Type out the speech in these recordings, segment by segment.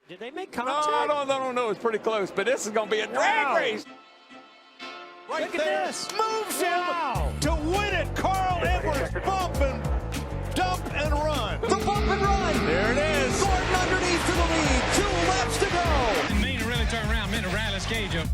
Did they make No, contact? no. It's pretty close, but this is going to be a drag race. Right Look there. At this. Moves him to win it. Carl Edwards bump and dump and run. The bump and run. There it is. Gordon underneath to the lead. 2 laps to go. Didn't mean to really turn around. Meant to rally his cage up.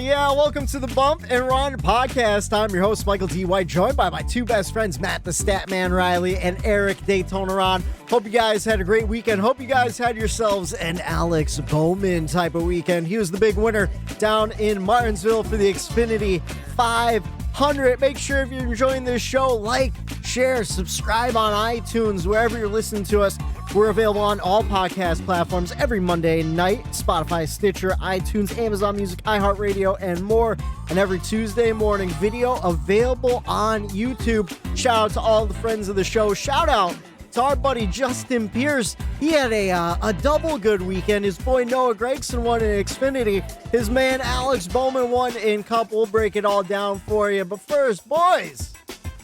Yeah, welcome to the Bump and Run podcast. I'm your host, Michael D. White, joined by my two best friends, Matt the Stat Man Reilly and Eric Daytona Ron. Hope you guys had a great weekend. Hope you guys had yourselves an Alex Bowman type of weekend. He was the big winner down in Martinsville for the Xfinity 500. Make sure if you're enjoying this show, like, share, subscribe on iTunes, wherever you're listening to us. We're available on all podcast platforms every Monday night, Spotify, Stitcher, iTunes, Amazon Music, iHeartRadio, and more. And every Tuesday morning, video available on YouTube. Shout out to all the friends of the show. Shout out to our buddy Justin Pierce. He had a double good weekend. His boy Noah Gragson won in Xfinity. His man Alex Bowman won in Cup. We'll break it all down for you. But first, boys,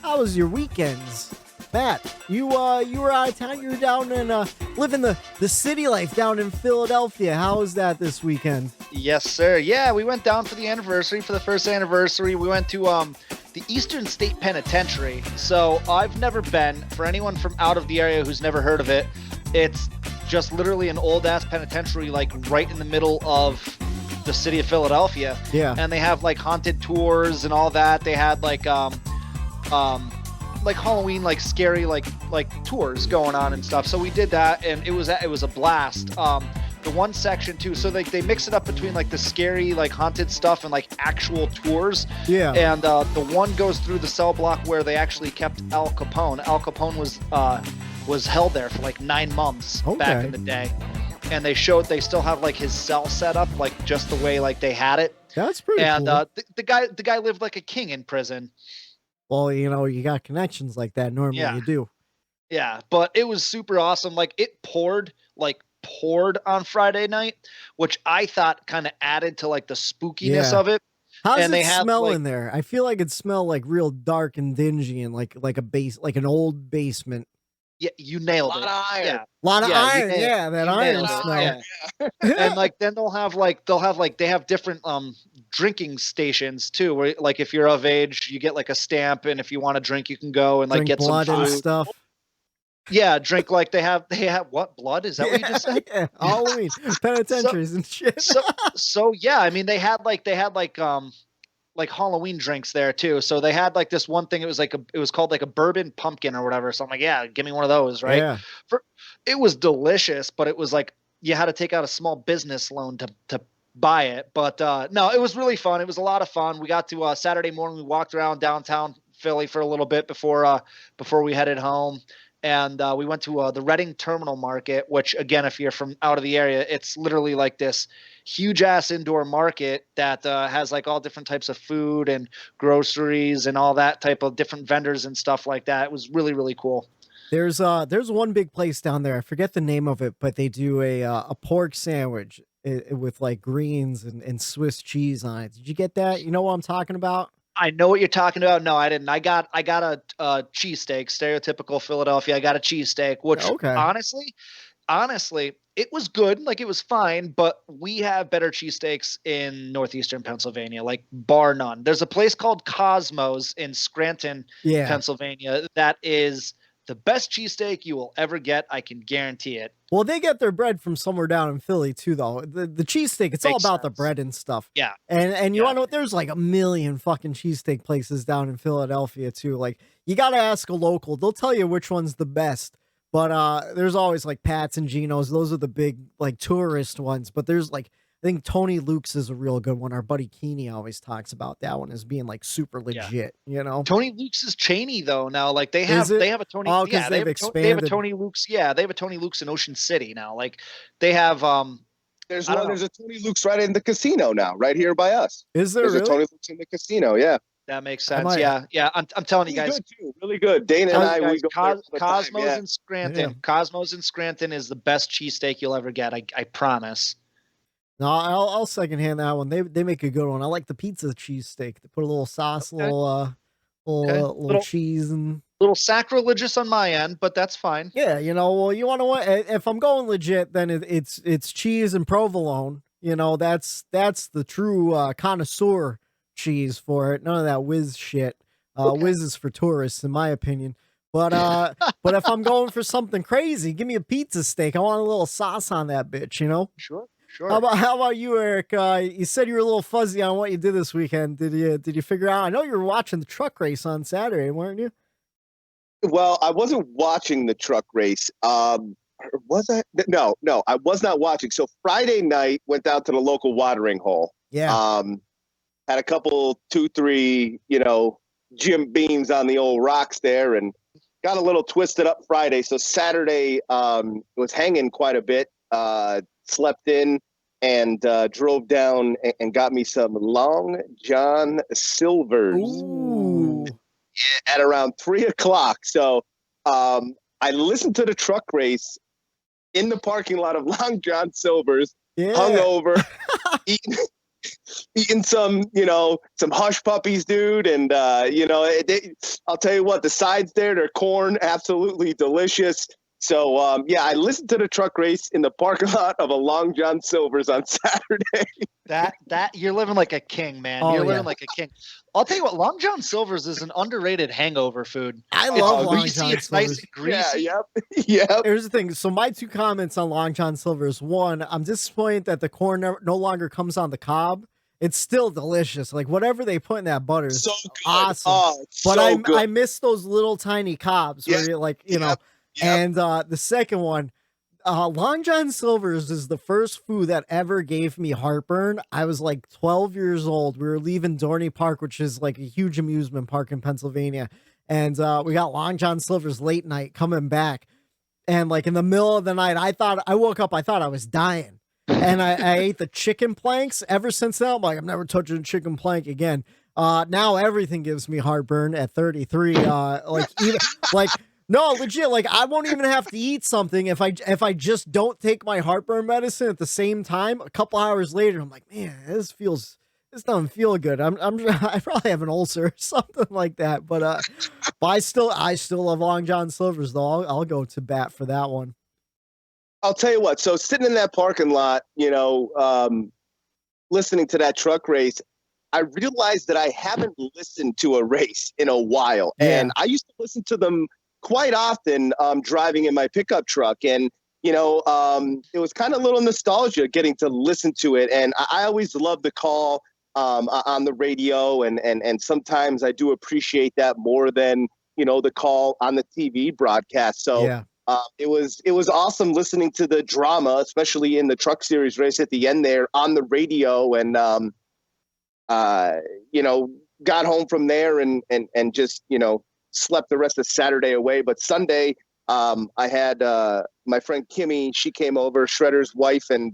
how was your weekends? Matt, you were out of town. You were down and living the city life down in Philadelphia. How was that this weekend? Yes, sir. Yeah, we went down for the anniversary, for the first anniversary. We went to the Eastern State Penitentiary. So I've never been. For anyone from out of the area who's never heard of it, it's just literally an old-ass penitentiary, like right in the middle of the city of Philadelphia. Yeah. And they have like haunted tours and all that. They had like Halloween, like scary, like tours going on and stuff. So we did that, and it was a blast. The one section too, so they mix it up between like the scary, like haunted stuff and like actual tours. Yeah. And the one goes through the cell block where they actually kept Al Capone. Al Capone was held there for like 9 months back in the day, and they still have like his cell set up like just the way like they had it. That's pretty and cool. The guy lived like a king in prison. Well, you got connections like that. Normally you do. Yeah, but it was super awesome. Like it poured on Friday night, which I thought kind of added to like the spookiness of it. How's and it smell in there? I feel like it smelled like real dark and dingy and like an old basement. Yeah, you nailed it. A lot of iron. Yeah. A lot of iron. Yeah, that iron smell. Yeah. And like then they have different drinking stations too, where like if you're of age, you get like a stamp, and if you want to drink, you can go and like get blood some food and stuff. Yeah, drink like they have what, blood? Is that what you just said? Yeah, Halloween penitentiaries and shit. So yeah, I mean they had like Halloween drinks there too. So they had like this one thing. It was called like a bourbon pumpkin or whatever. So I'm like, yeah, give me one of those, right? Yeah. It was delicious, but it was like you had to take out a small business loan to buy it. But no, it was really fun. It was a lot of fun. We got to Saturday morning. We walked around downtown Philly for a little bit before we headed home. And we went to the Reading Terminal Market, which, again, if you're from out of the area, it's literally like this huge-ass indoor market that has like all different types of food and groceries and all that type of different vendors and stuff like that. It was really, really cool. There's one big place down there. I forget the name of it, but they do a pork sandwich with like greens and Swiss cheese on it. Did you get that? You know what I'm talking about? I know what you're talking about. No, I didn't. I got a cheesesteak, stereotypical Philadelphia. I got a cheesesteak, which honestly, it was good. Like it was fine, but we have better cheesesteaks in northeastern Pennsylvania, like bar none. There's a place called Cosmos in Scranton, Pennsylvania, that is the best cheesesteak you will ever get. I can guarantee it. Well, they get their bread from somewhere down in Philly too, though. The cheesesteak, it's all about the bread and stuff. Yeah. And you want to know what? There's like a million fucking cheesesteak places down in Philadelphia too. Like you got to ask a local. They'll tell you which one's the best. But there's always like Pat's and Geno's. Those are the big like tourist ones. But there's like, I think Tony Luke's is a real good one. Our buddy Keeney always talks about that one as being like super legit, you know? Tony Luke's is Cheney though. Now, like they have a Tony. Oh, yeah, they've expanded. They have a Tony Luke's. Yeah, they have a Tony Luke's in Ocean City now. Like they have. There's a Tony Luke's right in the casino now, right here by us. Is there? There's really? a Tony Luke's in the casino. Yeah. That makes sense. Yeah. I'm telling you guys. Good too. Really good. Dana and I, we go Cosmos in Scranton. Yeah. Cosmos in Scranton is the best cheesesteak you'll ever get. I promise. No, I'll secondhand that one. They make a good one. I like the pizza cheesesteak. They put a little sauce, little cheese, and little sacrilegious on my end, but that's fine. Yeah, well, you want to, if I'm going legit, then it's cheese and provolone. That's the true connoisseur cheese for it. None of that whiz shit. Whiz is for tourists, in my opinion. But but if I'm going for something crazy, give me a pizza steak. I want a little sauce on that bitch, Sure. How about you, Eric? You said you were a little fuzzy on what you did this weekend. Did you figure out? I know you were watching the truck race on Saturday, weren't you? Well, I wasn't watching the truck race. Was I? No, I was not watching. So Friday night, went down to the local watering hole. Yeah. Had a couple, 2, 3, Jim Beams on the old rocks there, and got a little twisted up Friday. So Saturday was hanging quite a bit. Slept in and drove down and got me some Long John Silvers. Ooh. At around 3:00. So I listened to the truck race in the parking lot of Long John Silvers, hungover, eating some, some hush puppies, dude. And, I'll tell you what, the sides there, their corn, absolutely delicious. So, I listened to the truck race in the parking lot of a Long John Silvers on Saturday. That you're living like a king, man. You're living like a king. I'll tell you what, Long John Silvers is an underrated hangover food. I love Long John Silvers. It's nice and greasy. Yep. Here's the thing. So my 2 comments on Long John Silvers. One, I'm disappointed that the corn no longer comes on the cob. It's still delicious. Like whatever they put in that butter is so good. awesome. Oh, but so I miss those little tiny cobs where you're like, Yep. And the second one, Long John Silver's is the first food that ever gave me heartburn. I was like 12 years old. We were leaving Dorney Park, which is like a huge amusement park in Pennsylvania. And we got Long John Silver's late night coming back. And like in the middle of the night, I woke up, I thought I was dying. And I ate the chicken planks. Ever since then, I'm like, I'm never touching a chicken plank again. Now everything gives me heartburn at 33. No, legit. Like I won't even have to eat something if I just don't take my heartburn medicine at the same time. A couple hours later, I'm like, man, this doesn't feel good. I probably have an ulcer or something like that. But I still love Long John Silver's though. I'll go to bat for that one. I'll tell you what. So sitting in that parking lot, listening to that truck race, I realized that I haven't listened to a race in a while, and I used to listen to them quite often driving in my pickup truck. And, it was kind of a little nostalgia getting to listen to it. And I always love the call on the radio. And sometimes I do appreciate that more than, the call on the TV broadcast. So it was awesome listening to the drama, especially in the Truck Series race at the end there on the radio. And, got home from there and just, slept the rest of Saturday away. But Sunday, I had my friend Kimmy. She came over, Shredder's wife, and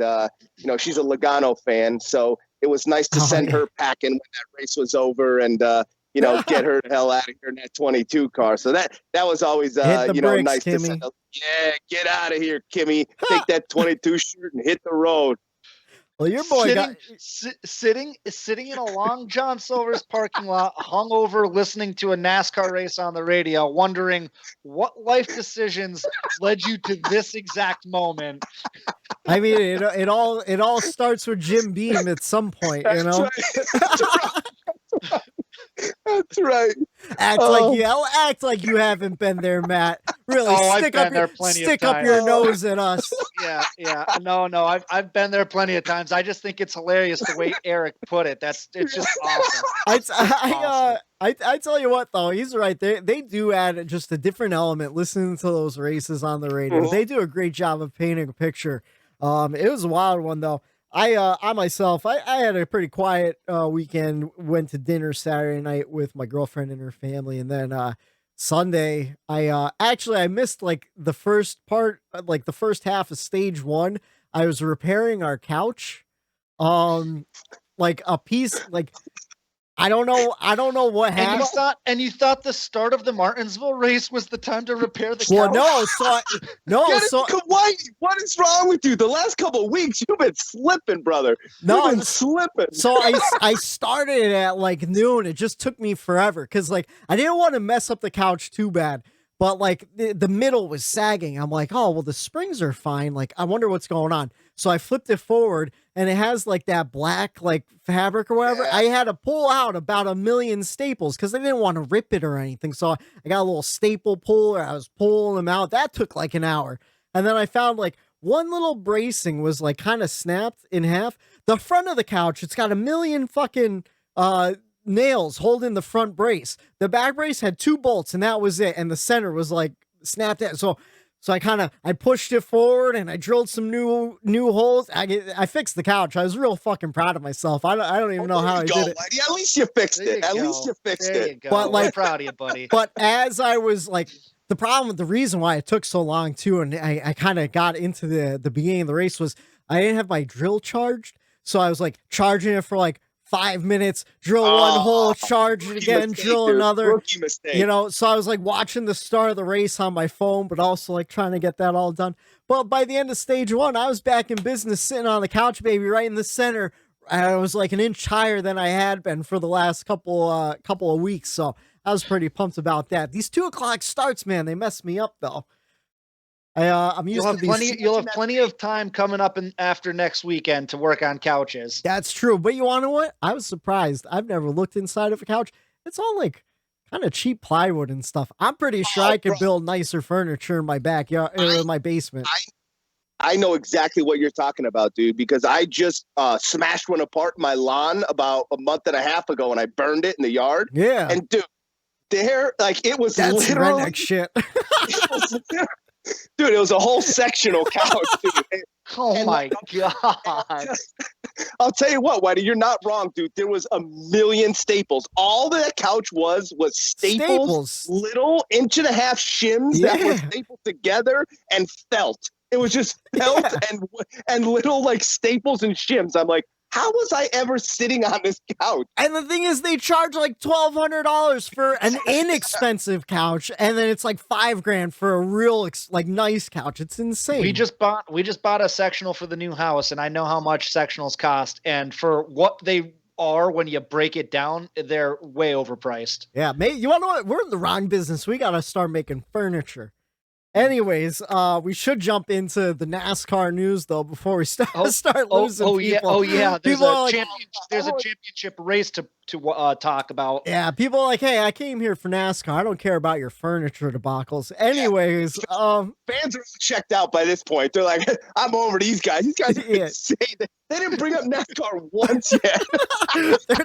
she's a Logano fan. So it was nice to send her packing when that race was over, and get her the hell out of here in that 22 car. So that was always bricks, nice Kimmy. To send. Get out of here, Kimmy. Take that 22 shirt and hit the road. Well, your boy sitting in a Long John Silver's parking lot, hungover, listening to a NASCAR race on the radio, wondering what life decisions led you to this exact moment. I mean, it all starts with Jim Beam at some point, That's right. Act like you haven't been there, Matt. Really, stick up your nose at us. Yeah. No, I've been there plenty of times. I just think it's hilarious the way Eric put it. It's just awesome. I tell you what, though, he's right. They do add just a different element listening to those races on the radio. Mm-hmm. They do a great job of painting a picture. It was a wild one, though. I myself, I had a pretty quiet weekend. Went to dinner Saturday night with my girlfriend and her family, and then Sunday, I missed like the first part, like the first half of stage 1. I was repairing our couch. Like a piece, like I don't know what And happened. you thought the start of the Martinsville race was the time to repair the Well, couch? What is wrong with you? The last couple of weeks, you've been slipping, brother. No, you've been slipping. So I started at like noon. It just took me forever because like I didn't want to mess up the couch too bad. But like the middle was sagging. I'm like, oh, well, the springs are fine. Like, I wonder what's going on. So I flipped it forward and it has like that black like fabric or whatever. I had to pull out about 1 million staples because I didn't want to rip it or anything. So I got a little staple puller. I was pulling them out. That took like an hour. And then I found like one little bracing was like kind of snapped in half. The front of the couch, it's got 1 million fucking nails holding the front brace. The back brace had 2 bolts and that was it. And the center was like snapped out. So I pushed it forward and I drilled some new holes. I fixed the couch. I was real fucking proud of myself. I don't even know how I did it. At least you fixed it. At least you fixed it. But like, I'm proud of you, buddy. But as I was like, the reason why it took so long too, and I kind of got into the beginning of the race was I didn't have my drill charged. So I was like charging it for like 5 minutes, drill one hole, charge it again, drill another. Rookie mistake. You know, so I was like watching the start of the race on my phone, but also like trying to get that all done. But by the end of stage 1, I was back in business, sitting on the couch, baby, right in the center. I was like an inch higher than I had been for the last couple of weeks. So I was pretty pumped about that. These 2:00 starts, man, they messed me up though. I'm used to these. You'll have plenty of time coming up after next weekend to work on couches. That's true. But you want to know what? I was surprised. I've never looked inside of a couch. It's all like kind of cheap plywood and stuff. I'm pretty sure I could build nicer furniture in my backyard or in my basement. I know exactly what you're talking about, dude, because I just smashed one apart in my lawn about a month and a half ago and I burned it in the yard. Yeah. And dude, it was That's literally redneck shit. Dude, it was a whole sectional couch, dude. Oh my God. I'll tell you what, Whitey, you're not wrong, dude. There was 1 million staples. All that couch was staples. Little 1.5 shims that were stapled together and felt. It was just felt and little like staples and shims. I'm like, how was I ever sitting on this couch? And the thing is, they charge like $1,200 for an inexpensive couch, and then it's like $5,000 for a real nice couch. It's insane. We just bought a sectional for the new house, and I know how much sectionals cost. And for what they are, when you break it down, they're way overpriced. Yeah, mate. You want to know what? We're in the wrong business. We got to start making furniture. Anyways, we should jump into the NASCAR news though before we start losing people. Yeah. There's a championship race to talk about. Yeah, people are like, hey, I came here for NASCAR. I don't care about your furniture debacles. Anyways, fans are checked out by this point. They're like, I'm over these guys. These guys are insane. They didn't bring up NASCAR once yet.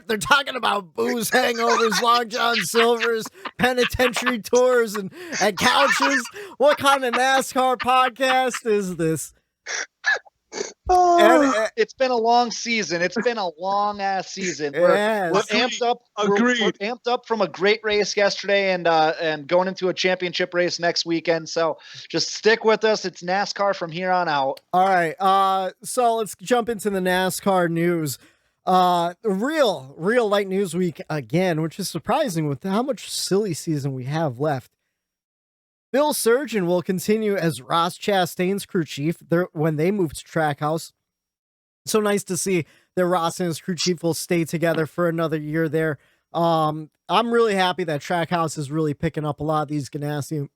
they're talking about booze hangovers, Long John Silvers, penitentiary tours, and couches. What kind of NASCAR podcast is this? It's been a long season. It's been a long ass season. We're amped up. Agreed. We're amped up from a great race yesterday and going into a championship race next weekend. So just stick with us. It's NASCAR from here on out. All right. So let's jump into the NASCAR news. Real light news week again, which is surprising with how much silly season we have left. Phil Surgeon will continue as Ross Chastain's crew chief when they move to Trackhouse. So nice to see that Ross and his crew chief will stay together for another year there. I'm really happy that Trackhouse is really picking up a lot of these Ganassi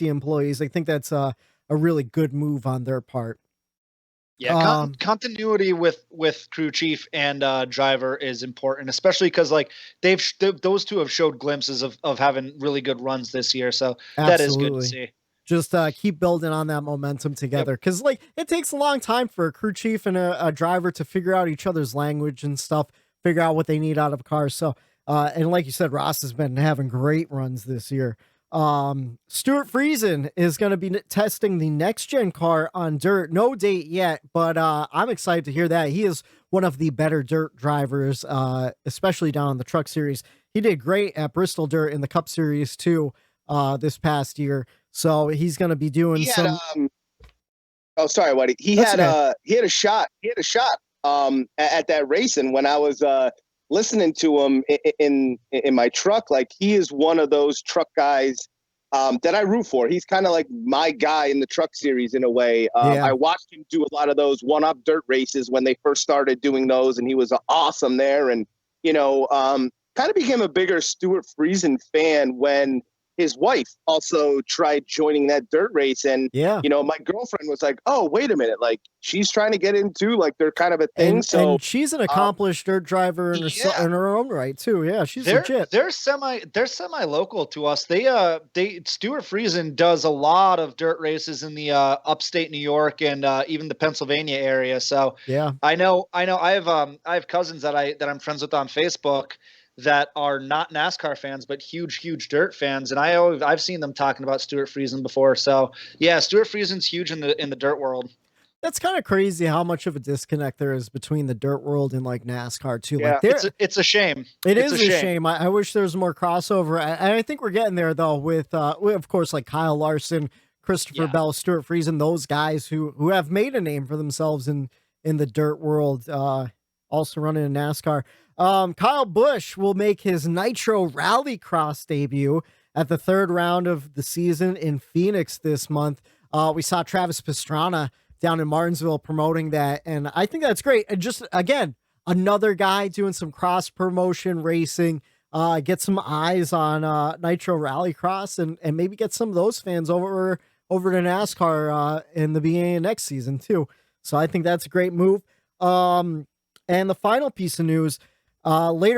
employees. I think that's a really good move on their part. Yeah, continuity with crew chief and driver is important, especially because like those two have showed glimpses of having really good runs this year. So that is good to see. Just keep building on that momentum together, because like it takes a long time for a crew chief and a driver to figure out each other's language and stuff, figure out what they need out of cars. So and like you said, Ross has been having great runs this year. Stuart Friesen is going to be testing the next gen car on dirt. No date yet, but I'm excited to hear that. He is one of the better dirt drivers, especially down in the truck series. He did great at Bristol Dirt in the Cup Series too, this past year. So he's going to be doing some. Oh, sorry, Waddy. He had a shot. He had a shot at that race, and when I was listening to him in my truck, like he is one of those truck guys that I root for. He's kind of like my guy in the truck series in a way. I watched him do a lot of those one-up dirt races when they first started doing those, and he was awesome there. And, kind of became a bigger Stuart Friesen fan when his wife also tried joining that dirt race. And, my girlfriend was like, oh, wait a minute. Like, she's trying to get into, like, they're kind of a thing. And she's an accomplished dirt driver in her own right, too. Yeah, she's legit. They're semi-local to us. Stuart Friesen does a lot of dirt races in the upstate New York and even the Pennsylvania area. So yeah, I know. I have cousins that I'm friends with on Facebook that are not NASCAR fans, but huge dirt fans. And I've seen them talking about Stuart Friesen before. So yeah, Stuart Friesen's huge in the dirt world. That's kind of crazy how much of a disconnect there is between the dirt world and like NASCAR too. Yeah, like it's a shame. It's a shame. I wish there was more crossover. I think we're getting there though with of course, like Kyle Larson, Christopher Bell, Stuart Friesen, those guys who have made a name for themselves in the dirt world, also running in NASCAR. Kyle Busch will make his Nitro Rallycross debut at the third round of the season in Phoenix this month. We saw Travis Pastrana down in Martinsville promoting that, and I think that's great. And just, again, another guy doing some cross-promotion racing, get some eyes on Nitro Rallycross, and maybe get some of those fans over to NASCAR in the beginning of next season, too. So I think that's a great move. And the final piece of news, late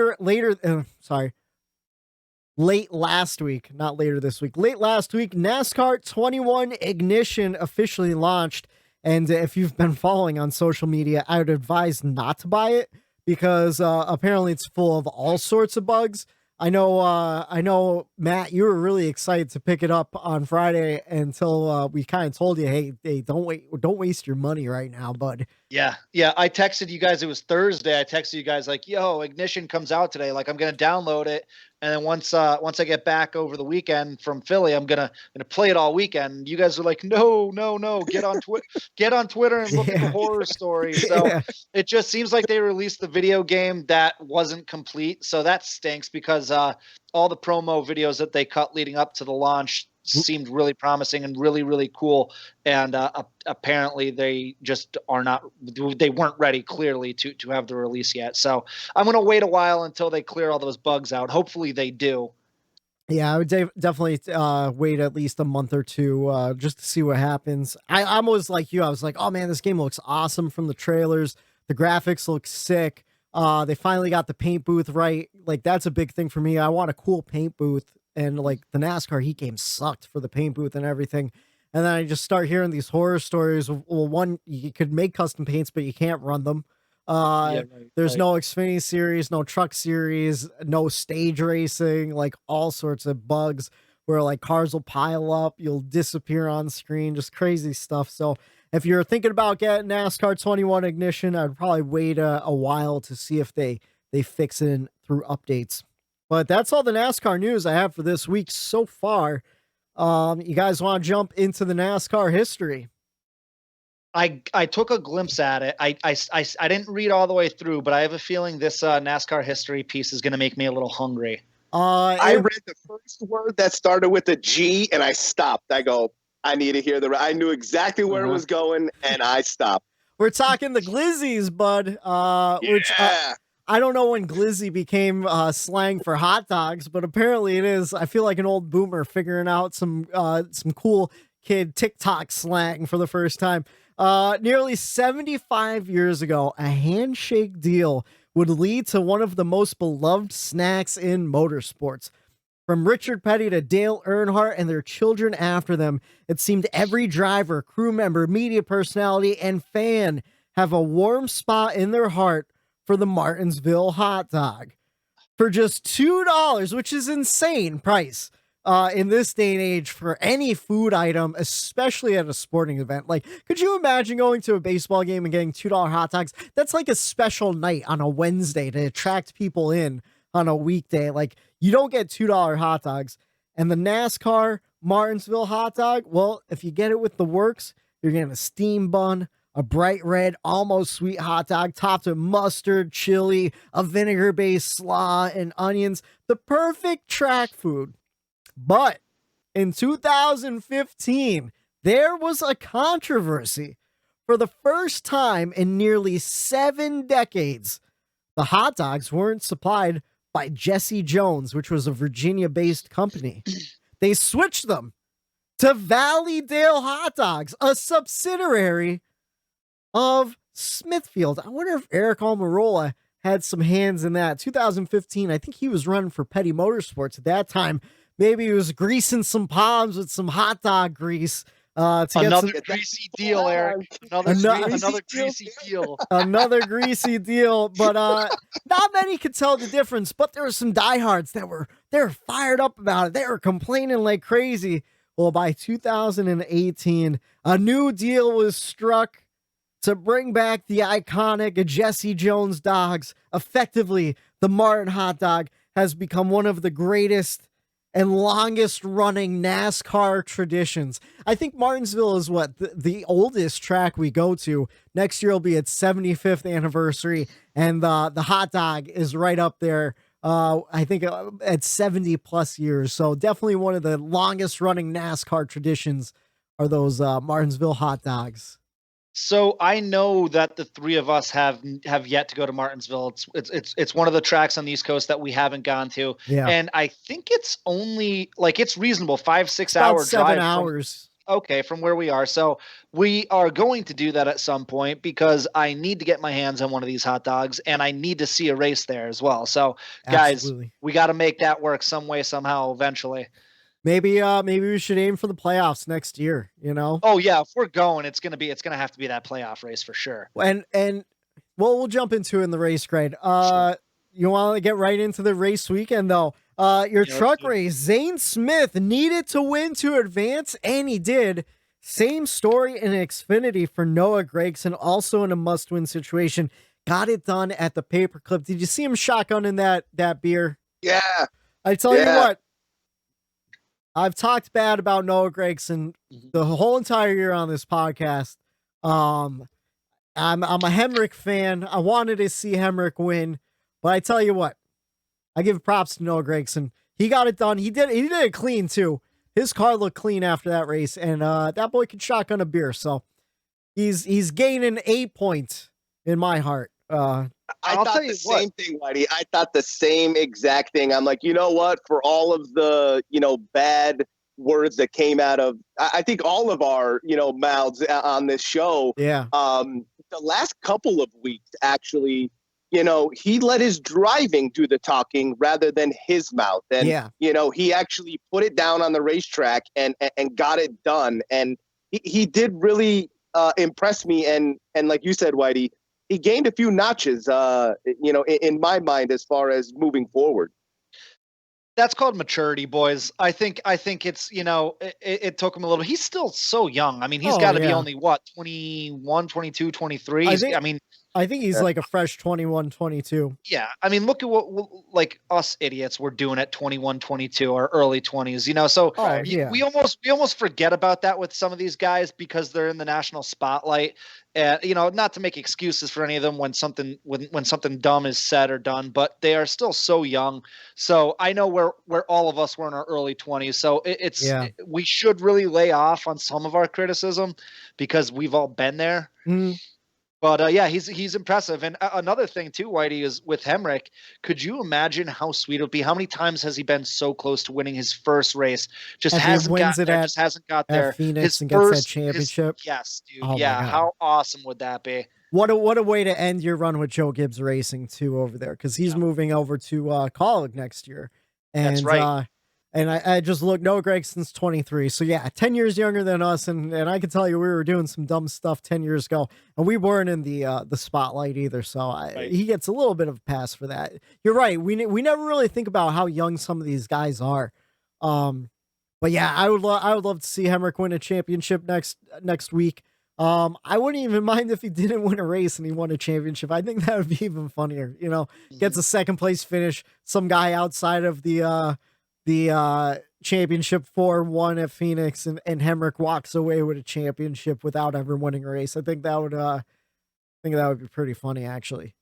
last week, not later this week, late last week, NASCAR 21 Ignition officially launched. And if you've been following on social media, I would advise not to buy it because apparently it's full of all sorts of bugs. I know, Matt, you were really excited to pick it up on Friday until we kind of told you, hey, don't waste your money right now, bud. Yeah. I texted you guys. It was Thursday. I texted you guys like, yo, Ignition comes out today. Like, I'm going to download it. And then once I get back over the weekend from Philly, I'm gonna play it all weekend. You guys are like, no, get on Twitter and look at the horror story. So it just seems like they released the video game that wasn't complete. So that stinks because all the promo videos that they cut leading up to the launch seemed really promising and really, really cool. And apparently they just they weren't ready clearly to have the release yet. So I'm going to wait a while until they clear all those bugs out. Hopefully they do. Yeah, I would definitely wait at least a month or two just to see what happens. I'm always like you. I was like, oh man, this game looks awesome from the trailers. The graphics look sick. They finally got the paint booth right. Like, that's a big thing for me. I want a cool paint booth. And like the NASCAR Heat game sucked for the paint booth and everything. And then I just start hearing these horror stories. Well, one, you could make custom paints, but you can't run them. There's no Xfinity series, no truck series, no stage racing, like all sorts of bugs where like cars will pile up, you'll disappear on screen, just crazy stuff. So if you're thinking about getting NASCAR 21 Ignition, I'd probably wait a while to see if they fix it through updates. But that's all the NASCAR news I have for this week so far. You guys want to jump into the NASCAR history? I took a glimpse at it. I didn't read all the way through, but I have a feeling this NASCAR history piece is going to make me a little hungry. I read the first word that started with a G, and I stopped. I go, I need to hear I knew exactly where it was going, and I stopped. We're talking the glizzies, bud. Which I don't know when glizzy became slang for hot dogs, but apparently it is. I feel like an old boomer figuring out some cool kid TikTok slang for the first time. Nearly 75 years ago, a handshake deal would lead to one of the most beloved snacks in motorsports. From Richard Petty to Dale Earnhardt and their children after them, it seemed every driver, crew member, media personality, and fan have a warm spot in their heart for the Martinsville Hot Dog. For just $2, which is insane price in this day and age for any food item, especially at a sporting event. Like, could you imagine going to a baseball game and getting $2 hot dogs? That's like a special night on a Wednesday to attract people in on a weekday. Like, you don't get $2 hot dogs. And the NASCAR Martinsville Hot Dog, well, if you get it with the works, you're getting a steam bun, a bright red, almost sweet hot dog topped with mustard, chili, a vinegar-based slaw, and onions. The perfect track food. But in 2015, there was a controversy. For the first time in nearly 7 decades, the hot dogs weren't supplied by Jesse Jones, which was a Virginia-based company. They switched them to Valleydale Hot Dogs, a subsidiary of Smithfield. I wonder if Eric Almirola had some hands in that. 2015, I think he was running for Petty Motorsports at that time. Maybe he was greasing some palms with some hot dog grease. Another greasy deal, Eric. Another greasy deal. Another greasy deal. But not many could tell the difference. But there were some diehards they were fired up about it. They were complaining like crazy. Well, by 2018, a new deal was struck to bring back the iconic Jesse Jones dogs. Effectively, the Martin hot dog has become one of the greatest and longest running NASCAR traditions. I think Martinsville is the oldest track we go to. Next year will be its 75th anniversary, and the hot dog is right up there. I think at 70 plus years. So definitely one of the longest running NASCAR traditions are those Martinsville hot dogs. So I know that the three of us have yet to go to Martinsville. It's one of the tracks on the East Coast that we haven't gone to. Yeah. And I think it's only it's reasonable, 5-6 About hour 7 drive. hours. From where we are. So we are going to do that at some point because I need to get my hands on one of these hot dogs and I need to see a race there as well. So guys, we got to make that work some way, somehow, eventually. Maybe we should aim for the playoffs next year, you know? Oh yeah. If we're going, it's going to have to be that playoff race for sure. And we'll jump into in the race grade. Sure. You want to get right into the race weekend though. Your truck race, Zane Smith needed to win to advance, and he did. Same story in Xfinity for Noah Gragson, also in a must-win situation. Got it done at the paperclip. Did you see him shotgunning that beer? Yeah. I tell you what, I've talked bad about Noah Gragson the whole entire year on this podcast. I'm a Hemrick fan. I wanted to see Hemrick win, but I tell you what, I give props to Noah Gragson. He got it done. He did it clean too. His car looked clean after that race, and that boy could shotgun a beer. So he's gaining 8 points in my heart. I thought the same thing, Whitey. I thought the same exact thing. I'm like, you know what? For all of the, bad words that came out of, I think all of our, mouths on this show. Yeah. The last couple of weeks, actually, he let his driving do the talking rather than his mouth. And, he actually put it down on the racetrack and got it done. And he did really impress me. And like you said, Whitey, he gained a few notches, in my mind, as far as moving forward. That's called maturity, boys. I think it's, it took him a little. He's still so young. I mean, he's got to be only 21, 22, 23. I think he's like a fresh 21, 22. Yeah. I mean, look at what like us idiots were doing at 21, 22 or early 20s, so we almost forget about that with some of these guys because they're in the national spotlight. Not to make excuses for any of them when something dumb is said or done, but they are still so young. So I know where all of us were in our early 20s. So we should really lay off on some of our criticism because we've all been there. But he's impressive. And another thing too, Whitey, is with Hemrick. Could you imagine how sweet it would be? How many times has he been so close to winning his first race? Just hasn't got there. Phoenix and gets that championship. Yes, dude. Oh how awesome would that be? What a way to end your run with Joe Gibbs Racing too over there, because he's moving over to college next year. And, that's right. And I just looked, Noah Gregson's 23. So 10 years younger than us. And I can tell you, we were doing some dumb stuff 10 years ago and we weren't in the spotlight either. So he gets a little bit of a pass for that. You're right. We never really think about how young some of these guys are. But I would love to see Hemrick win a championship next week. I wouldn't even mind if he didn't win a race and he won a championship. I think that would be even funnier, gets a second place finish. Some guy outside of the the championship 4-1 at Phoenix, and Hemrick walks away with a championship without ever winning a race. I think that would be pretty funny, actually.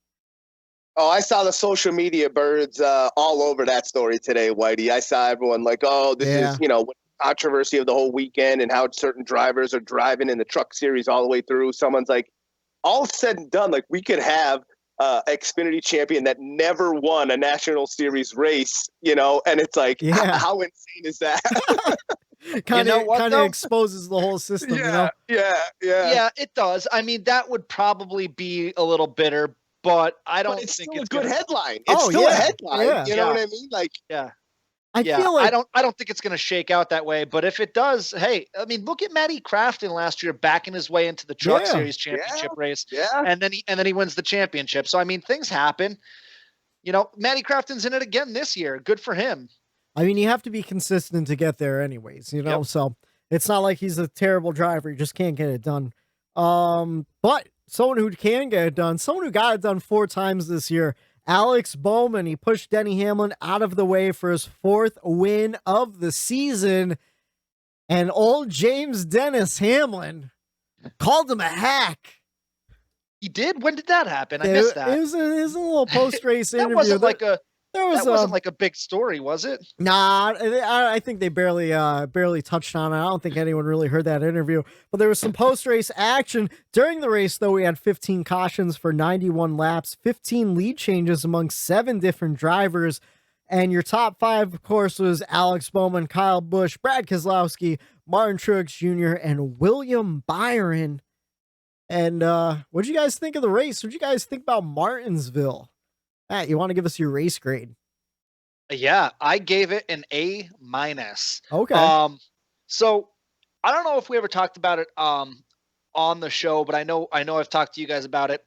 Oh, I saw the social media birds all over that story today, Whitey. I saw everyone like, oh, this is, controversy of the whole weekend and how certain drivers are driving in the truck series all the way through. Someone's like, all said and done, like we could have Xfinity champion that never won a national series race, and it's like, how insane is that? kind of exposes the whole system, Yeah, it does. I mean, that would probably be a little bitter, but I don't think still it's a good gonna... headline. It's still a headline. Yeah. You know what I mean? Like, I feel like I don't think it's going to shake out that way, but if it does, hey, I mean, look at Matty Crafton last year backing his way into the Truck Series championship race, and then he wins the championship. So I mean, things happen. Matty Crafton's in it again this year. Good for him. I mean, you have to be consistent to get there, anyways. So it's not like he's a terrible driver. You just can't get it done. But someone who can get it done, someone who got it done 4 times this year. Alex Bowman, he pushed Denny Hamlin out of the way for his 4th win of the season. And old James Dennis Hamlin called him a hack. He did? When did that happen? I missed that. It was a little post-race interview. Wasn't wasn't like a big story, was it? Nah, I think they barely touched on it. I don't think anyone really heard that interview. But there was some post-race action. During the race, though, we had 15 cautions for 91 laps, 15 lead changes among 7 different drivers. And your top 5, of course, was Alex Bowman, Kyle Busch, Brad Keselowski, Martin Truex Jr., and William Byron. And what did you guys think of the race? What did you guys think about Martinsville? Matt, you want to give us your race grade? Yeah, I gave it an A-. Okay. So I don't know if we ever talked about it on the show, but I know I've talked to you guys about it.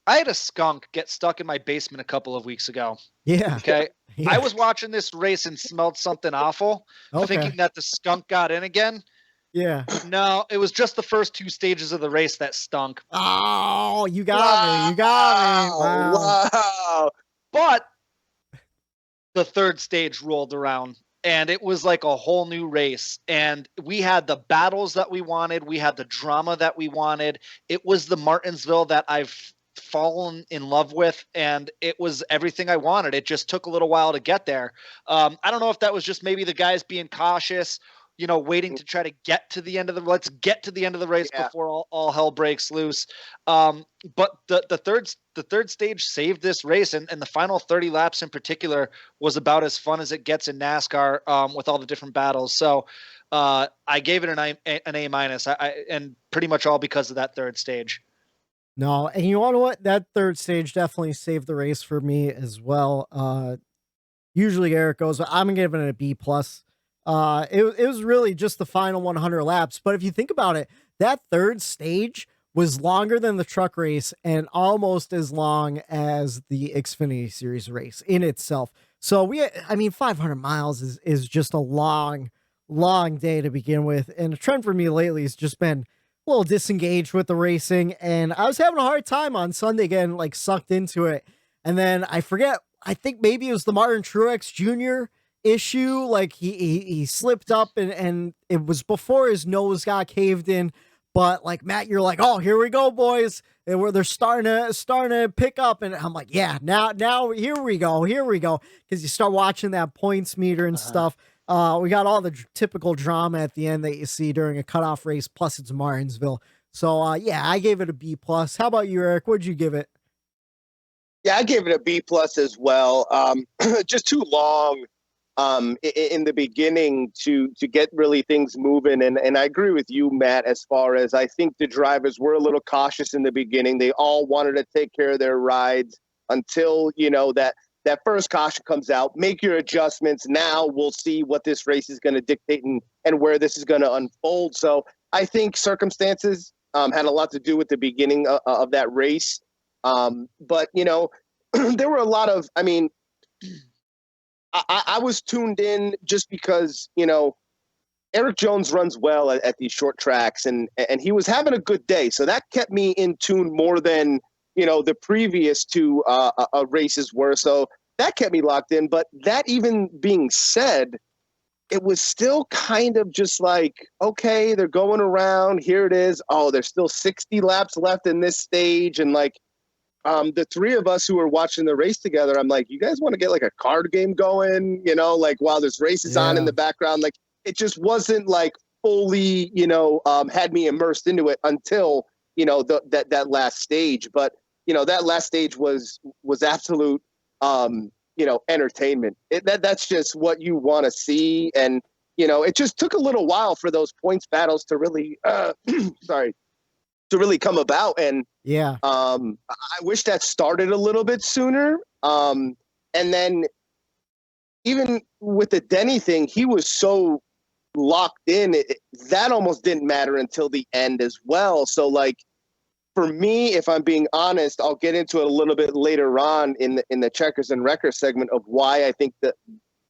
I had a skunk get stuck in my basement a couple of weeks ago. Yeah. Okay. Yeah. I was watching this race and smelled something awful, thinking that the skunk got in again. Yeah. No, it was just the first 2 stages of the race that stunk. Oh, you got me. You got me. Wow. But the 3rd stage rolled around and it was like a whole new race. And we had the battles that we wanted. We had the drama that we wanted. It was the Martinsville that I've fallen in love with, and it was everything I wanted. It just took a little while to get there. I don't know if that was just maybe the guys being cautious, waiting to try to get to the end of let's get to the end of the race before all hell breaks loose. But the third stage saved this race, and the final 30 laps in particular was about as fun as it gets in NASCAR, with all the different battles. So I gave it an A-. And pretty much all because of that 3rd stage. No, and you know what? That 3rd stage definitely saved the race for me as well. Usually Eric goes, I'm giving it a B+. It was really just the final 100 laps. But if you think about it, that 3rd stage was longer than the truck race and almost as long as the Xfinity Series race in itself. So 500 miles is just a long, long day to begin with. And the trend for me lately has just been a little disengaged with the racing. And I was having a hard time on Sunday getting sucked into it. And then I think maybe it was the Martin Truex Jr. issue. Like he slipped up and it was before his nose got caved in. But Matt, you're like, oh, here we go, boys. And they're starting to pick up. And I'm like, yeah, now here we go. Because you start watching that points meter and stuff. We got all the typical drama at the end that you see during a cutoff race. Plus it's Martinsville. So I gave it a B+. How about you, Eric? What'd you give it? Yeah, I gave it a B+ as well. Just too long in the beginning to get really things moving. And I agree with you, Matt, as far as I think the drivers were a little cautious in the beginning. They all wanted to take care of their rides until, that first caution comes out. Make your adjustments. Now we'll see what this race is going to dictate and where this is going to unfold. So I think circumstances had a lot to do with the beginning of that race. But, there were a lot of, I was tuned in just because, Eric Jones runs well at these short tracks and he was having a good day. So that kept me in tune more than, the previous 2 races were. So that kept me locked in. But that even being said, it was still kind of just like, okay, they're going around. Here it is. Oh, there's still 60 laps left in this stage. And like the three of us who were watching the race together, I'm like, you guys want to get like a card game going, like while there's races on in the background? Like it just wasn't like fully, had me immersed into it until, that last stage. But, that last stage was absolute, entertainment. That's just what you want to see. And, it just took a little while for those points battles to really, to really come about. And I wish that started a little bit sooner. And then even with the Denny thing, he was so locked in, that almost didn't matter until the end as well. So like, for me, if I'm being honest, I'll get into it a little bit later on in the checkers and wreckers segment of why I think that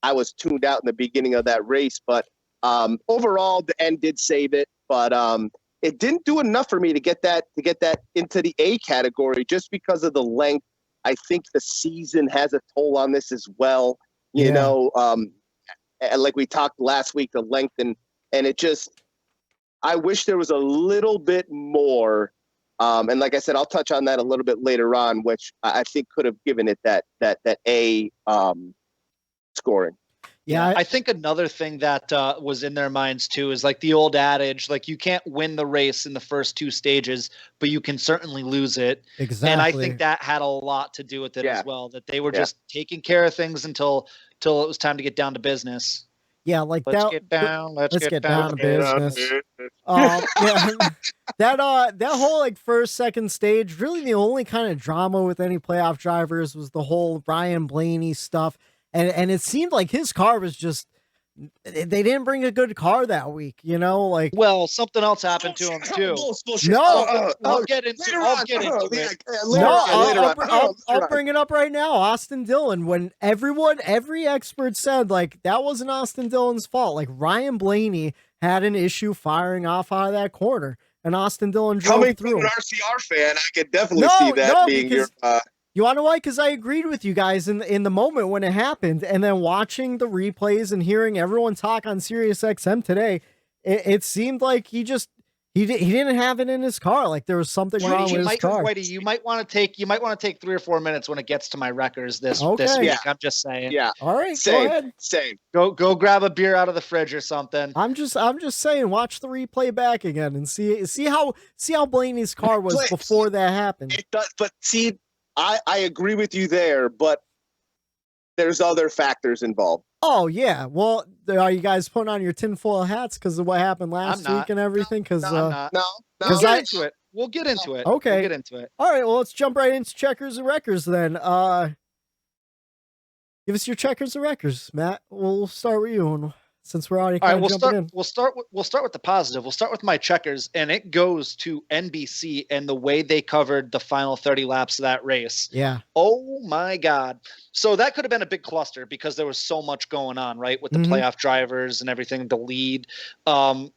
I was tuned out in the beginning of that race. But overall, the end did save it. But it didn't do enough for me to get that into the A category just because of the length. I think the season has a toll on this as well. And like we talked last week, the length and it just, I wish there was a little bit more. And like I said, I'll touch on that a little bit later on, which I think could have given it that A scoring. Yeah, I think another thing that was in their minds too is like the old adage, like you can't win the race in the first two stages, but you can certainly lose it. Exactly. And I think that had a lot to do with it as well, that they were just taking care of things until it was time to get down to business. Yeah, like let's that. Get down. Let's get down to business. That whole like first, second stage, really the only kind of drama with any playoff drivers was the whole Ryan Blaney stuff. And it seemed like his car was just, they didn't bring a good car that week, like. Well, something else happened to him too. No, I'll get into it. I'll bring it up right now. Austin Dillon, when every expert said like that wasn't Austin Dillon's fault. Like Ryan Blaney had an issue firing off out of that corner, and Austin Dillon drove Coming through. From an RCR fan, I could definitely see that being your. You want to know why? Because I agreed with you guys in the moment when it happened, and then watching the replays and hearing everyone talk on Sirius XM today, it seemed like he didn't have it in his car. Like there was something wrong with his car. Whitey, you might want to take 3 or 4 minutes when it gets to my wreckers this week. Yeah. I'm just saying. Yeah. All right. Same. Go ahead. Same. Go grab a beer out of the fridge or something. I'm just saying, watch the replay back again and see how Blaney's car was before that happened. It does, but see. I agree with you there, but there's other factors involved. Oh, yeah. Well, are you guys putting on your tinfoil hats because of what happened last week and everything? Because no. We'll get into it. We'll get into it. Okay. We'll get into it. All right. Well, let's jump right into checkers and wreckers then. Give us your checkers and wreckers, Matt. We'll start with you. Since we're already kind of jumping in. We'll start with the positive. We'll start with my checkers, and it goes to NBC and the way they covered the final 30 laps of that race. Yeah. Oh my God. So that could have been a big cluster because there was so much going on, right? With the playoff drivers and everything, the lead. They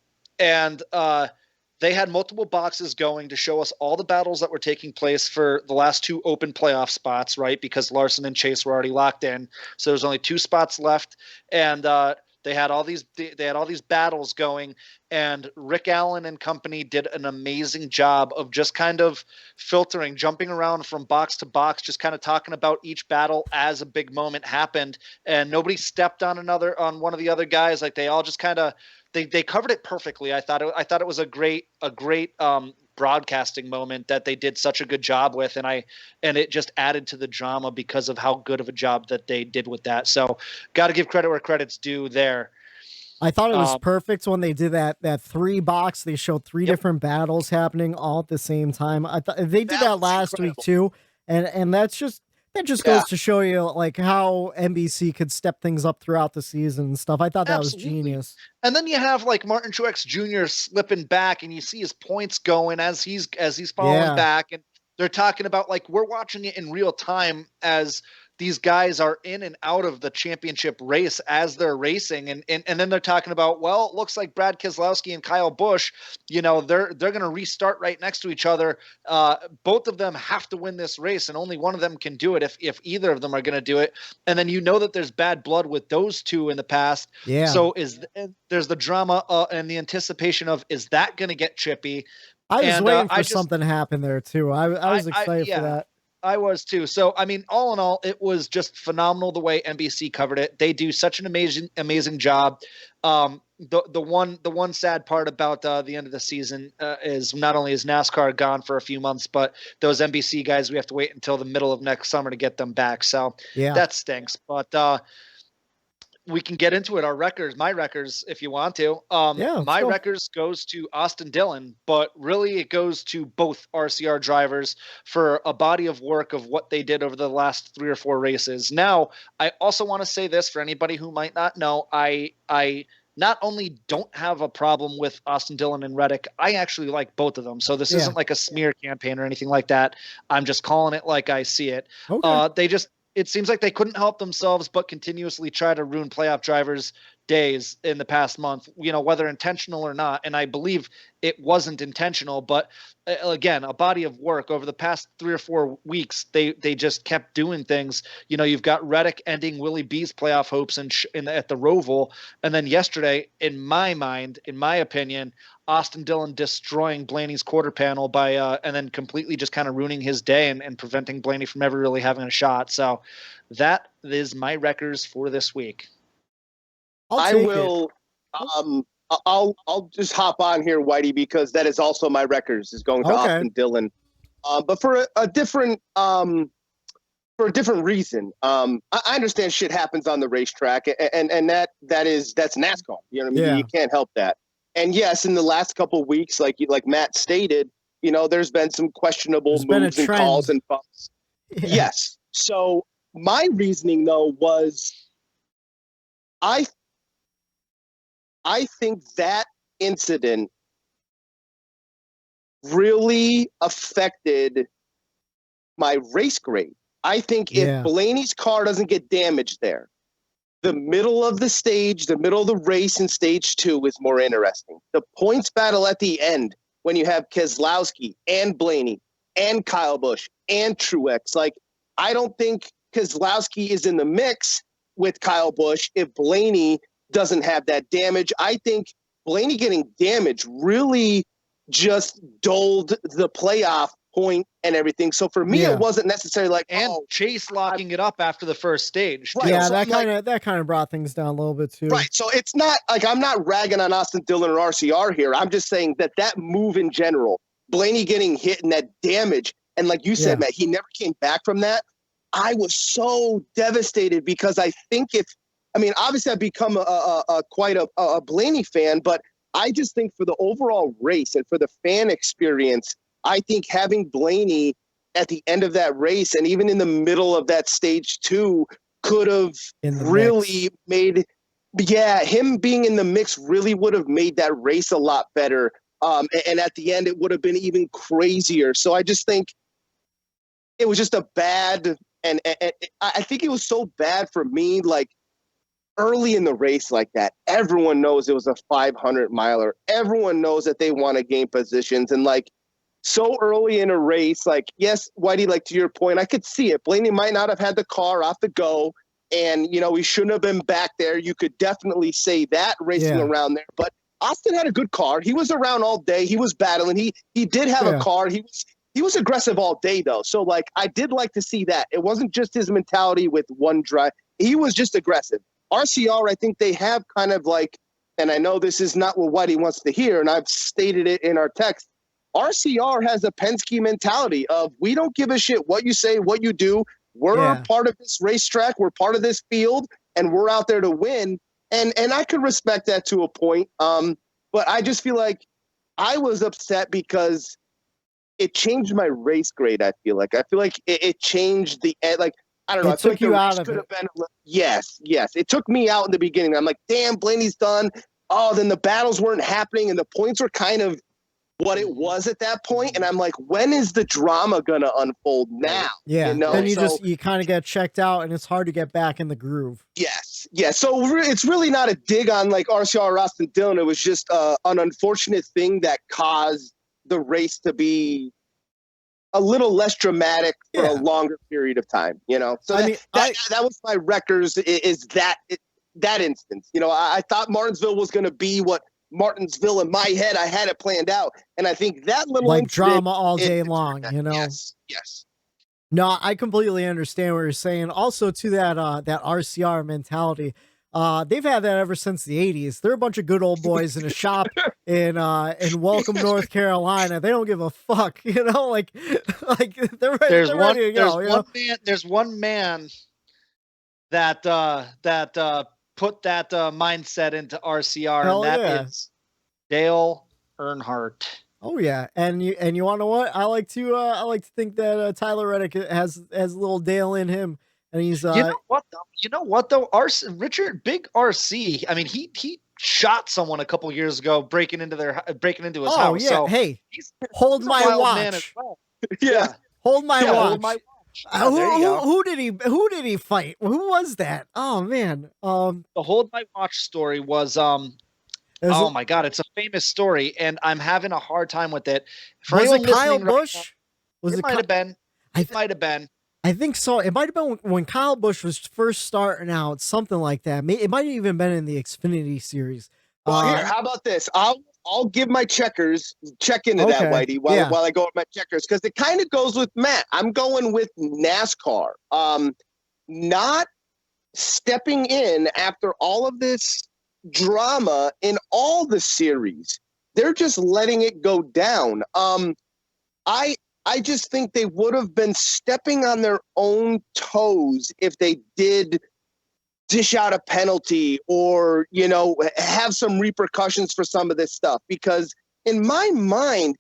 had multiple boxes going to show us all the battles that were taking place for the last 2 open playoff spots, right? Because Larson and Chase were already locked in. So there's only 2 spots left. And, they had all these battles going, and Rick Allen and company did an amazing job of just kind of filtering, jumping around from box to box, just kind of talking about each battle as a big moment happened, and nobody stepped on one of the other guys. Like they all just kind of they covered it perfectly. I thought it was a great broadcasting moment that they did such a good job with, and it just added to the drama because of how good of a job that they did with that. So got to give credit where credit's due there. I thought it was perfect when they did that 3 box. They showed 3 different battles happening all at the same time. I thought they did that last week too. And that just goes to show you like how NBC could step things up throughout the season and stuff. I thought that was genius. And then you have like Martin Truex Jr. slipping back, and you see his points going as he's falling back, and they're talking about like we're watching it in real time as these guys are in and out of the championship race as they're racing. And then they're talking about, well, it looks like Brad Keselowski and Kyle Busch, they're going to restart right next to each other. Both of them have to win this race, and only one of them can do it if either of them are going to do it. And then that there's bad blood with those two in the past. Yeah. So there's the drama and the anticipation of, is that going to get chippy? I was waiting for something to happen there too. I was excited for that. I was too. So, I mean, all in all, it was just phenomenal the way NBC covered it. They do such an amazing job. The one sad part about the end of the season is not only is NASCAR gone for a few months, but those NBC guys, we have to wait until the middle of next summer to get them back. So that stinks. But we can get into it. My records, if you want to. My records goes to Austin Dillon, but really it goes to both RCR drivers for a body of work of what they did over the last 3 or 4 races. Now, I also want to say this for anybody who might not know. I not only don't have a problem with Austin Dillon and Reddick, I actually like both of them. So this isn't like a smear campaign or anything like that. I'm just calling it like I see it. Okay. It seems like they couldn't help themselves but continuously try to ruin playoff drivers' days in the past month, whether intentional or not. And I believe it wasn't intentional, but again, a body of work over the past 3 or 4 weeks. They just kept doing things. You've got Reddick ending Willie B's playoff hopes at the Roval. And then yesterday, in my opinion, Austin Dillon destroying Blaney's quarter panel by and then completely just kind of ruining his day and preventing Blaney from ever really having a shot. So that is my records for this week. I'll just hop on here, Whitey, because that is also my records is going to Austin Dillon. But for a different reason. I understand shit happens on the racetrack, and that's NASCAR. You know what I mean? Yeah. You can't help that. And yes, in the last couple of weeks, like Matt stated, there's been some questionable moves and calls and bumps. Yeah. Yes. So my reasoning though was, I think that incident really affected my race grade. I think if Blaney's car doesn't get damaged there, the middle of the stage, the middle of the race in stage 2 is more interesting. The points battle at the end, when you have Keselowski and Blaney and Kyle Busch and Truex, I don't think Keselowski is in the mix with Kyle Busch if Blaney doesn't have that damage. I think Blaney getting damaged really just dulled the playoff point and everything. So for me, it wasn't necessarily Chase locking it up after the first stage. Right. Yeah, so that kind of brought things down a little bit too. Right. So it's not I'm not ragging on Austin Dillon or RCR here. I'm just saying that move in general, Blaney getting hit and that damage, and like you said, Matt, he never came back from that. I was so devastated because I think obviously I've become quite a Blaney fan, but I just think for the overall race and for the fan experience, I think having Blaney at the end of that race and even in the middle of that stage 2 could have really made, him being in the mix really would have made that race a lot better. And at the end, it would have been even crazier. So I just think it was just a bad, and I think it was so bad for me, early in the race like that. Everyone knows it was a 500 miler. Everyone knows that they want to gain positions. And so early in a race, yes, Whitey, to your point, I could see it. Blaney might not have had the car off the go, and, he shouldn't have been back there. You could definitely say that racing around there. But Austin had a good car. He was around all day. He was battling. He did have a car. He was aggressive all day, though. So, I did like to see that. It wasn't just his mentality with one drive. He was just aggressive. RCR, I think they have kind of and I know this is not what Whitey wants to hear, and I've stated it in our text, RCR has a Penske mentality of, we don't give a shit what you say, what you do. We're a part of this racetrack. We're part of this field, and we're out there to win. And I could respect that to a point. But I just feel like I was upset because it changed my race grade. I feel like it changed the, I don't know. It took you out of it. Yes. It took me out in the beginning. I'm like, damn, Blaney's done. Oh, then the battles weren't happening and the points were kind of what it was at that point, and I'm like, when is the drama gonna unfold now? Yeah, you know? then you kind of get checked out, and it's hard to get back in the groove. Yes. So it's really not a dig on like RCR, Ross, and Dillon. It was just an unfortunate thing that caused the race to be a little less dramatic for a longer period of time. You know, so that was my wreckers. Is that instance? You know, I thought Martinsville was going to be what Martinsville in my head. I had it planned out, and I think that little like drama all day long. You know. Yes. No, I completely understand what you're saying. Also, to that RCR mentality, they've had that ever since the 80s. They're a bunch of good old boys in a shop in Welcome, North Carolina. They don't give a fuck, you know. Like they're ready to go. There's one man that put that mindset into RCR, Hell and that is Dale Earnhardt. Oh yeah, and you want to know what? I like to think that Tyler Reddick has a little Dale in him, and he's You know what though? Richard Big RC. I mean, he shot someone a couple years ago breaking into his house. Oh yeah, so hey, hold my watch. Well. Yeah, hold my watch. Hold my watch. Who did he fight? Who was that? Oh man. The hold my watch story was my God, it's a famous story, and I'm having a hard time with it. Was it Kyle Busch? It might have been. It might have been. I think so. It might have been when Kyle Busch was first starting out, something like that. It might have even been in the Xfinity series. Well, here, how about this? I'll give my check into that, Whitey, while I go with my checkers, because it kind of goes with Matt. I'm going with NASCAR. Not stepping in after all of this drama in all the series. They're just letting it go down. I just think they would have been stepping on their own toes if they did dish out a penalty or, you know, have some repercussions for some of this stuff. Because in my mind,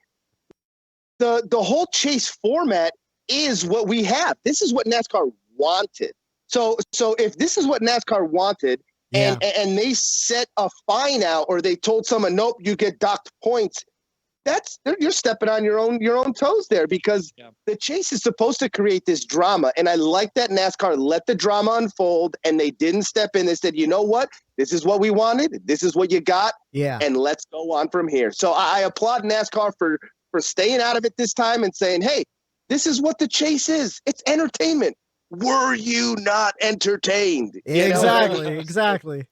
the whole chase format is what we have. This is what NASCAR wanted. So if this is what NASCAR wanted, and they set a fine out, or they told someone, nope, you get docked points, you're stepping on your own toes there, because the chase is supposed to create this drama. And I like that NASCAR let the drama unfold, and they didn't step in. They said, you know what? This is what we wanted. This is what you got. Yeah. And let's go on from here. So I applaud NASCAR for staying out of it this time and saying, hey, this is what the chase is. It's entertainment. Were you not entertained? Exactly.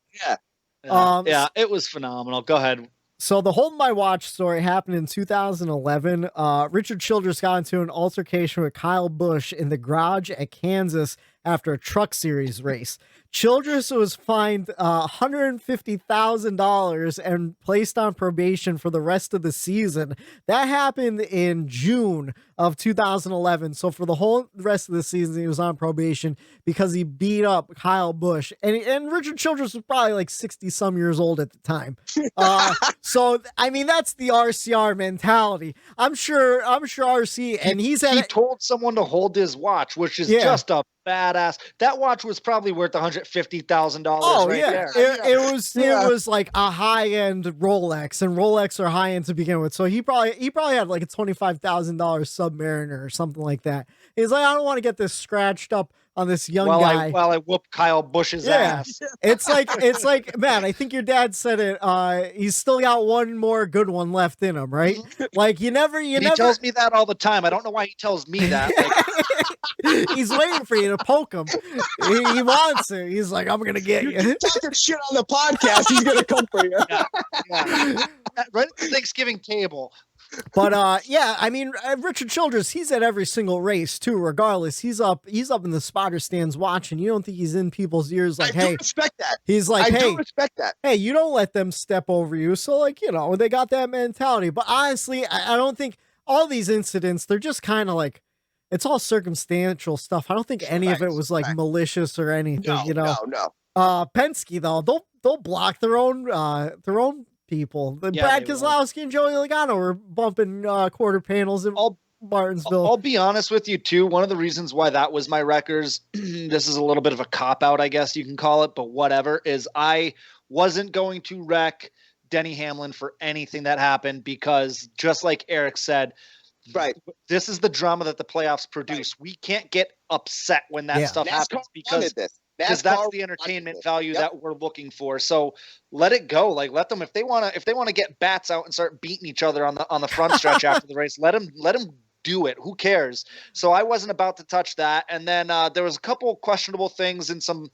Yeah. It was phenomenal. Go ahead. So the Hold My Watch story happened in 2011. Richard Childress got into an altercation with Kyle Busch in the garage at Kansas after a Truck Series race. Childress was fined $150,000 and placed on probation for the rest of the season. That happened in June of 2011. So for the whole rest of the season, he was on probation because he beat up Kyle Busch. And Richard Childress was probably like 60 some years old at the time. So I mean, that's the RCR mentality. I'm sure RC, and he told someone to hold his watch, which is just a badass. That watch was probably worth $150,000. There. It was like a high end Rolex, and Rolex are high end to begin with. So he probably had like a $25,000 Submariner or something like that. He's like, I don't want to get this scratched up on this young guy while I whoop Kyle Busch's ass. It's like, man, I think your dad said it. He's still got one more good one left in him, right? Like he tells me that all the time. I don't know why he tells me that. He's waiting for you to poke him. He wants it. He's like, I'm gonna get you. You're talking shit on the podcast. He's gonna come for you. Right at the Thanksgiving table. But I mean, Richard Childress, he's at every single race too. Regardless, he's up in the spotter stands watching. You don't think he's in people's ears like, hey, respect that. He's like, I do respect that. Hey, you don't let them step over you. So like, you know, they got that mentality. But honestly, I don't think all these incidents, they're just kind of like, it's all circumstantial stuff. I don't think any of it was like malicious or anything. No. Penske though, they'll block their own people. Brad Keselowski and Joey Logano were bumping quarter panels in Martinsville. I'll be honest with you too. One of the reasons why that was my wreckers, this is a little bit of a cop out, I guess you can call it, but whatever, is I wasn't going to wreck Denny Hamlin for anything that happened, because just like Eric said, right, this is the drama that the playoffs produce. Right. We can't get upset when that stuff happens, because that's the entertainment value that we're looking for. So let it go. Like, let them, if they want to get bats out and start beating each other on the front stretch after the race, let them do it. Who cares? So I wasn't about to touch that. And then there was a couple questionable things in some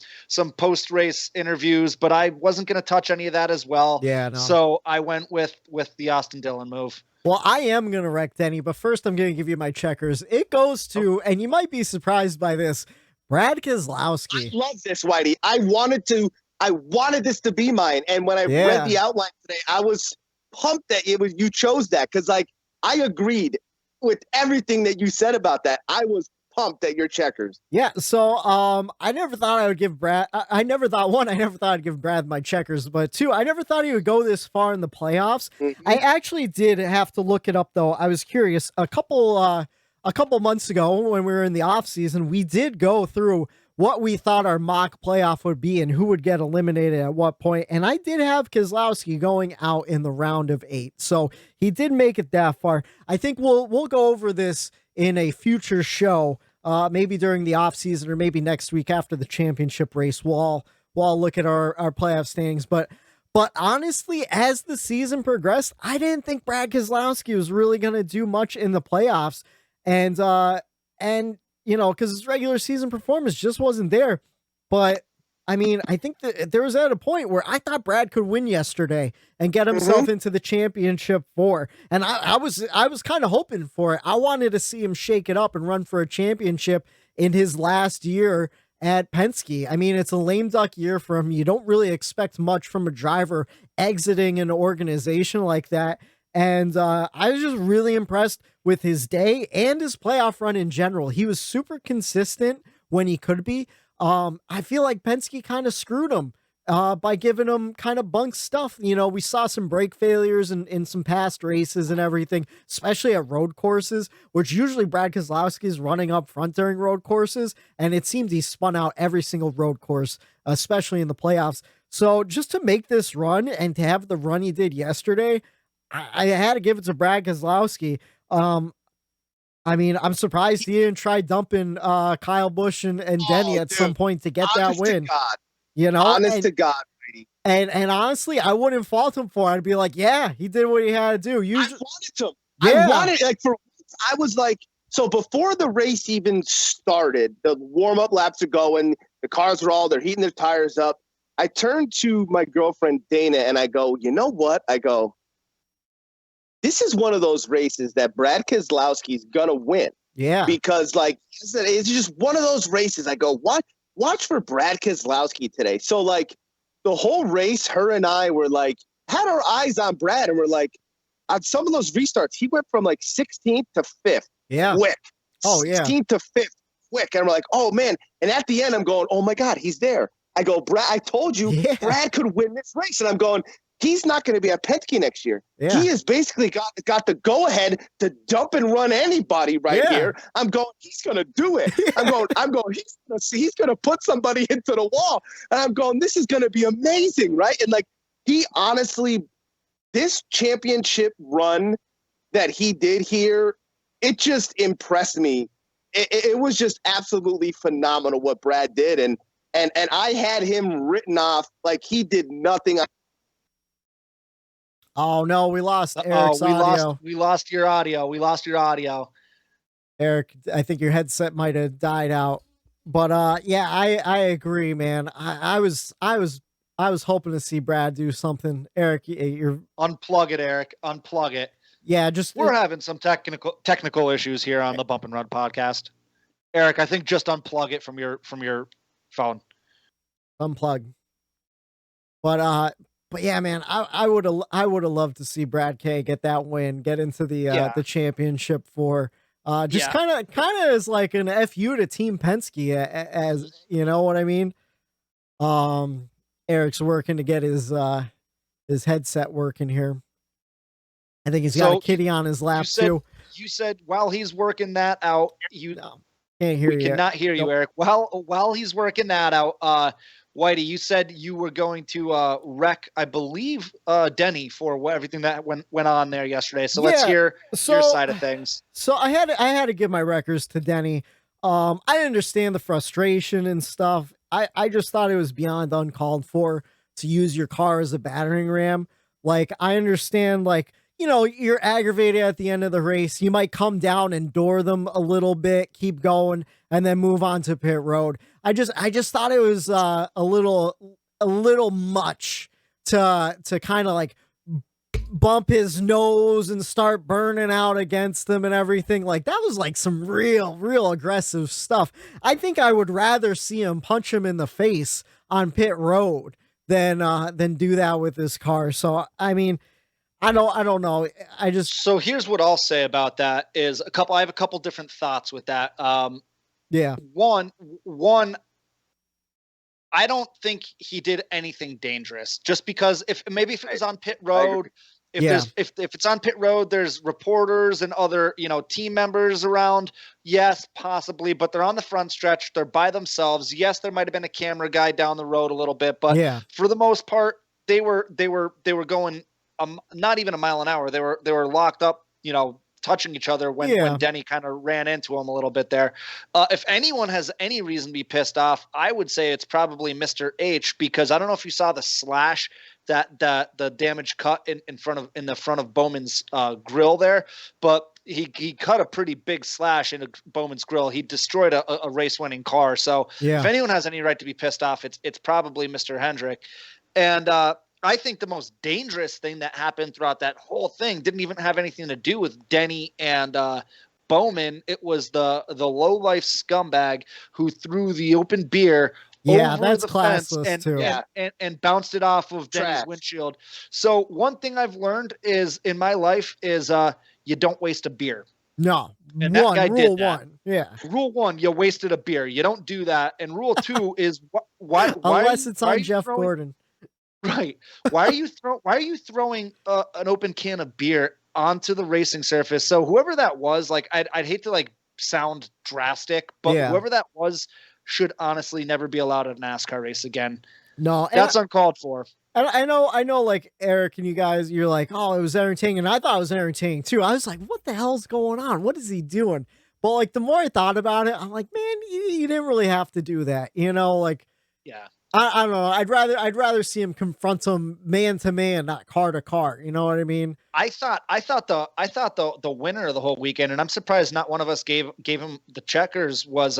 post-race interviews, but I wasn't going to touch any of that as well. Yeah. No. So I went with the Austin Dillon move. Well, I am going to wreck Denny, but first I'm going to give you my checkers. It goes to, and you might be surprised by this, Brad Keselowski. I love this, Whitey. I wanted this to be mine. And when I read the outline today, I was pumped that you chose that, because like I agreed with everything that you said about that. I was pumped at your checkers. Yeah. So I never thought I would give Brad. I never thought I'd give Brad my checkers, but two, I never thought he would go this far in the playoffs. Mm-hmm. I actually did have to look it up though. I was curious. A couple months ago when we were in the off season, we did go through what we thought our mock playoff would be and who would get eliminated at what point. And I did have Keselowski going out in the round of 8. So he did make it that far. I think we'll go over this in a future show, maybe during the off season or maybe next week after the championship race. We'll all look at our playoff standings. But honestly, as the season progressed, I didn't think Brad Keselowski was really going to do much in the playoffs. And you know, because his regular season performance just wasn't there. But I mean, I think that there was at a point where I thought Brad could win yesterday and get himself into the championship 4. And I was kind of hoping for it. I wanted to see him shake it up and run for a championship in his last year at Penske. I mean, it's a lame duck year for him. You don't really expect much from a driver exiting an organization like that. And I was just really impressed with his day and his playoff run in general. He was super consistent when he could be. I feel like Penske kind of screwed him by giving him kind of bunk stuff. You know, we saw some brake failures in some past races and everything, especially at road courses, which usually Brad Keselowski is running up front during road courses. And it seems he spun out every single road course, especially in the playoffs. So just to make this run and to have the run he did yesterday, I had to give it to Brad Keselowski. I mean, I'm surprised he didn't try dumping Kyle Busch and Denny at some point to get that win. You know, honest to God, Brady. And honestly, I wouldn't fault him for it. I'd be like, yeah, he did what he had to do. I wanted to. Yeah. I wanted, like, I was like, so before the race even started, the warm-up laps are going, the cars are they're heating their tires up. I turned to my girlfriend, Dana, and I go, you know what? I go, this is one of those races that Brad Keselowski is going to win. Yeah. Because, like, it's just one of those races. I go, watch for Brad Keselowski today. So, like, the whole race, her and I were, like, had our eyes on Brad, and we're like, on some of those restarts, he went from, like, 16th to 5th. Yeah. Quick. Oh, yeah. 16th to 5th. Quick. And we're like, oh, man. And at the end, I'm going, oh, my God, he's there. I go, Brad, I told you Brad could win this race. And I'm going, he's not going to be at Penske next year. Yeah. He has basically got the go-ahead to dump and run anybody here. I'm going, he's going to do it. Yeah. I'm going, he's going to put somebody into the wall. And I'm going, this is going to be amazing, right? And, like, he honestly, this championship run that he did here, it just impressed me. It was just absolutely phenomenal what Brad did. And I had him written off like he did nothing. Oh no, we lost Eric's audio. We lost your audio. Eric, I think your headset might have died out. But yeah, I agree, man. I was hoping to see Brad do something. Eric, you're unplug it, Eric. Unplug it. Yeah, we're having some technical issues here on the Bump and Run podcast. Eric, I think just unplug it from your phone. Unplug. But yeah, man, I would have loved to see Brad K get that win, get into the championship for just kind of as like an FU to Team Penske, as you know what I mean. Eric's working to get his headset working here. I think he's got a kitty on his lap too. You said while he's working that out, can't hear you. We cannot hear you, Eric. While he's working that out, Whitey, you said you were going to wreck, I believe, Denny for everything that went on there yesterday. So let's hear your side of things. So I had to give my records to Denny. I understand the frustration and stuff. I just thought it was beyond uncalled for to use your car as a battering ram. Like, I understand, like, you know, you're aggravated at the end of the race. You might come down and door them a little bit, keep going, and then move on to pit road. I just thought it was a little much to kind of like bump his nose and start burning out against them and everything. Like, that was like some real aggressive stuff. I think I would rather see him punch him in the face on pit road than do that with his car. So, I mean, I don't know. So here's what I'll say about that is I have a couple different thoughts with that. Yeah. One, I don't think he did anything dangerous, just because if it was on pit road, if it's on pit road, there's reporters and other, you know, team members around. Yes, possibly, but they're on the front stretch. They're by themselves. Yes, there might've been a camera guy down the road a little bit, but for the most part, they were going not even a mile an hour. They were locked up, you know, touching each other when Denny kind of ran into him a little bit there. If anyone has any reason to be pissed off, I would say it's probably Mr. H, because I don't know if you saw the slash that the damage cut in the front of Bowman's grill there, but he cut a pretty big slash into Bowman's grill. He destroyed a race winning car. So if anyone has any right to be pissed off, it's probably Mr. Hendrick. And I think the most dangerous thing that happened throughout that whole thing didn't even have anything to do with Denny and Bowman. It was the low-life scumbag who threw the open beer over that's the fence and bounced it off of Denny's windshield. So one thing I've learned is in my life is you don't waste a beer. No. And that guy did that. One. Yeah. Rule 1, you wasted a beer. You don't do that. And rule 2 is why unless it's on Jeff Gordon. Right. Why are you throwing an open can of beer onto the racing surface? So whoever that was, like, I'd hate to like sound drastic, but whoever that was should honestly never be allowed at a NASCAR race again. No, that's uncalled for. I know, like Eric and you guys, you're like, oh, it was entertaining. And I thought it was entertaining too. I was like, what the hell's going on? What is he doing? But like, the more I thought about it, I'm like, man, you didn't really have to do that. You know, like, I don't know. I'd rather see him confront him man to man, not car to car. You know what I mean? I thought the winner of the whole weekend, and I'm surprised not one of us gave him the checkers, was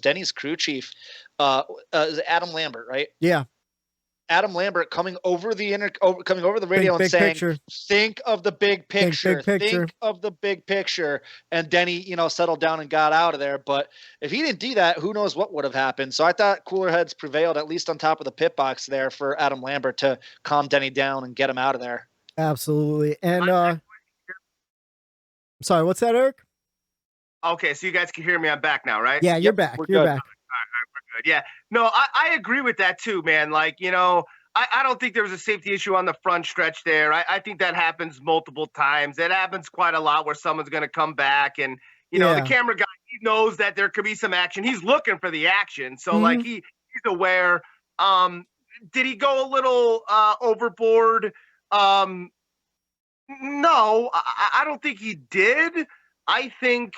Denny's crew chief, Adam Lambert, right? Yeah. Adam Lambert coming over the radio and saying, picture. Think of the big picture. Think of the big picture. And Denny, you know, settled down and got out of there. But if he didn't do that, who knows what would have happened. So I thought cooler heads prevailed, at least on top of the pit box there, for Adam Lambert to calm Denny down and get him out of there. Absolutely. And sorry, what's that, Eric? Okay, so you guys can hear me. I'm back now, right? Yeah, you're back. You're back. Yeah, no, I agree with that too, man. Like, you know, I don't think there was a safety issue on the front stretch there. I think that happens multiple times. It happens quite a lot where someone's going to come back and, you know, the camera guy, he knows that there could be some action. He's looking for the action. So like he's aware. Did he go a little overboard? No, I don't think he did. I think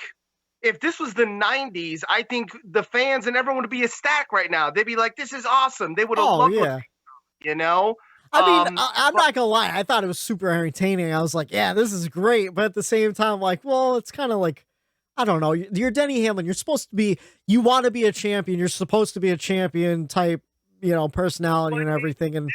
if this was the 90s, I think the fans and everyone would be ecstatic right now. They'd be like, this is awesome. They would have loved it, you know? I mean, I'm not going to lie. I thought it was super entertaining. I was like, yeah, this is great. But at the same time, like, well, it's kind of like, I don't know. You're Denny Hamlin. You're supposed to be, you want to be a champion. You're supposed to be a champion type, you know, personality and everything.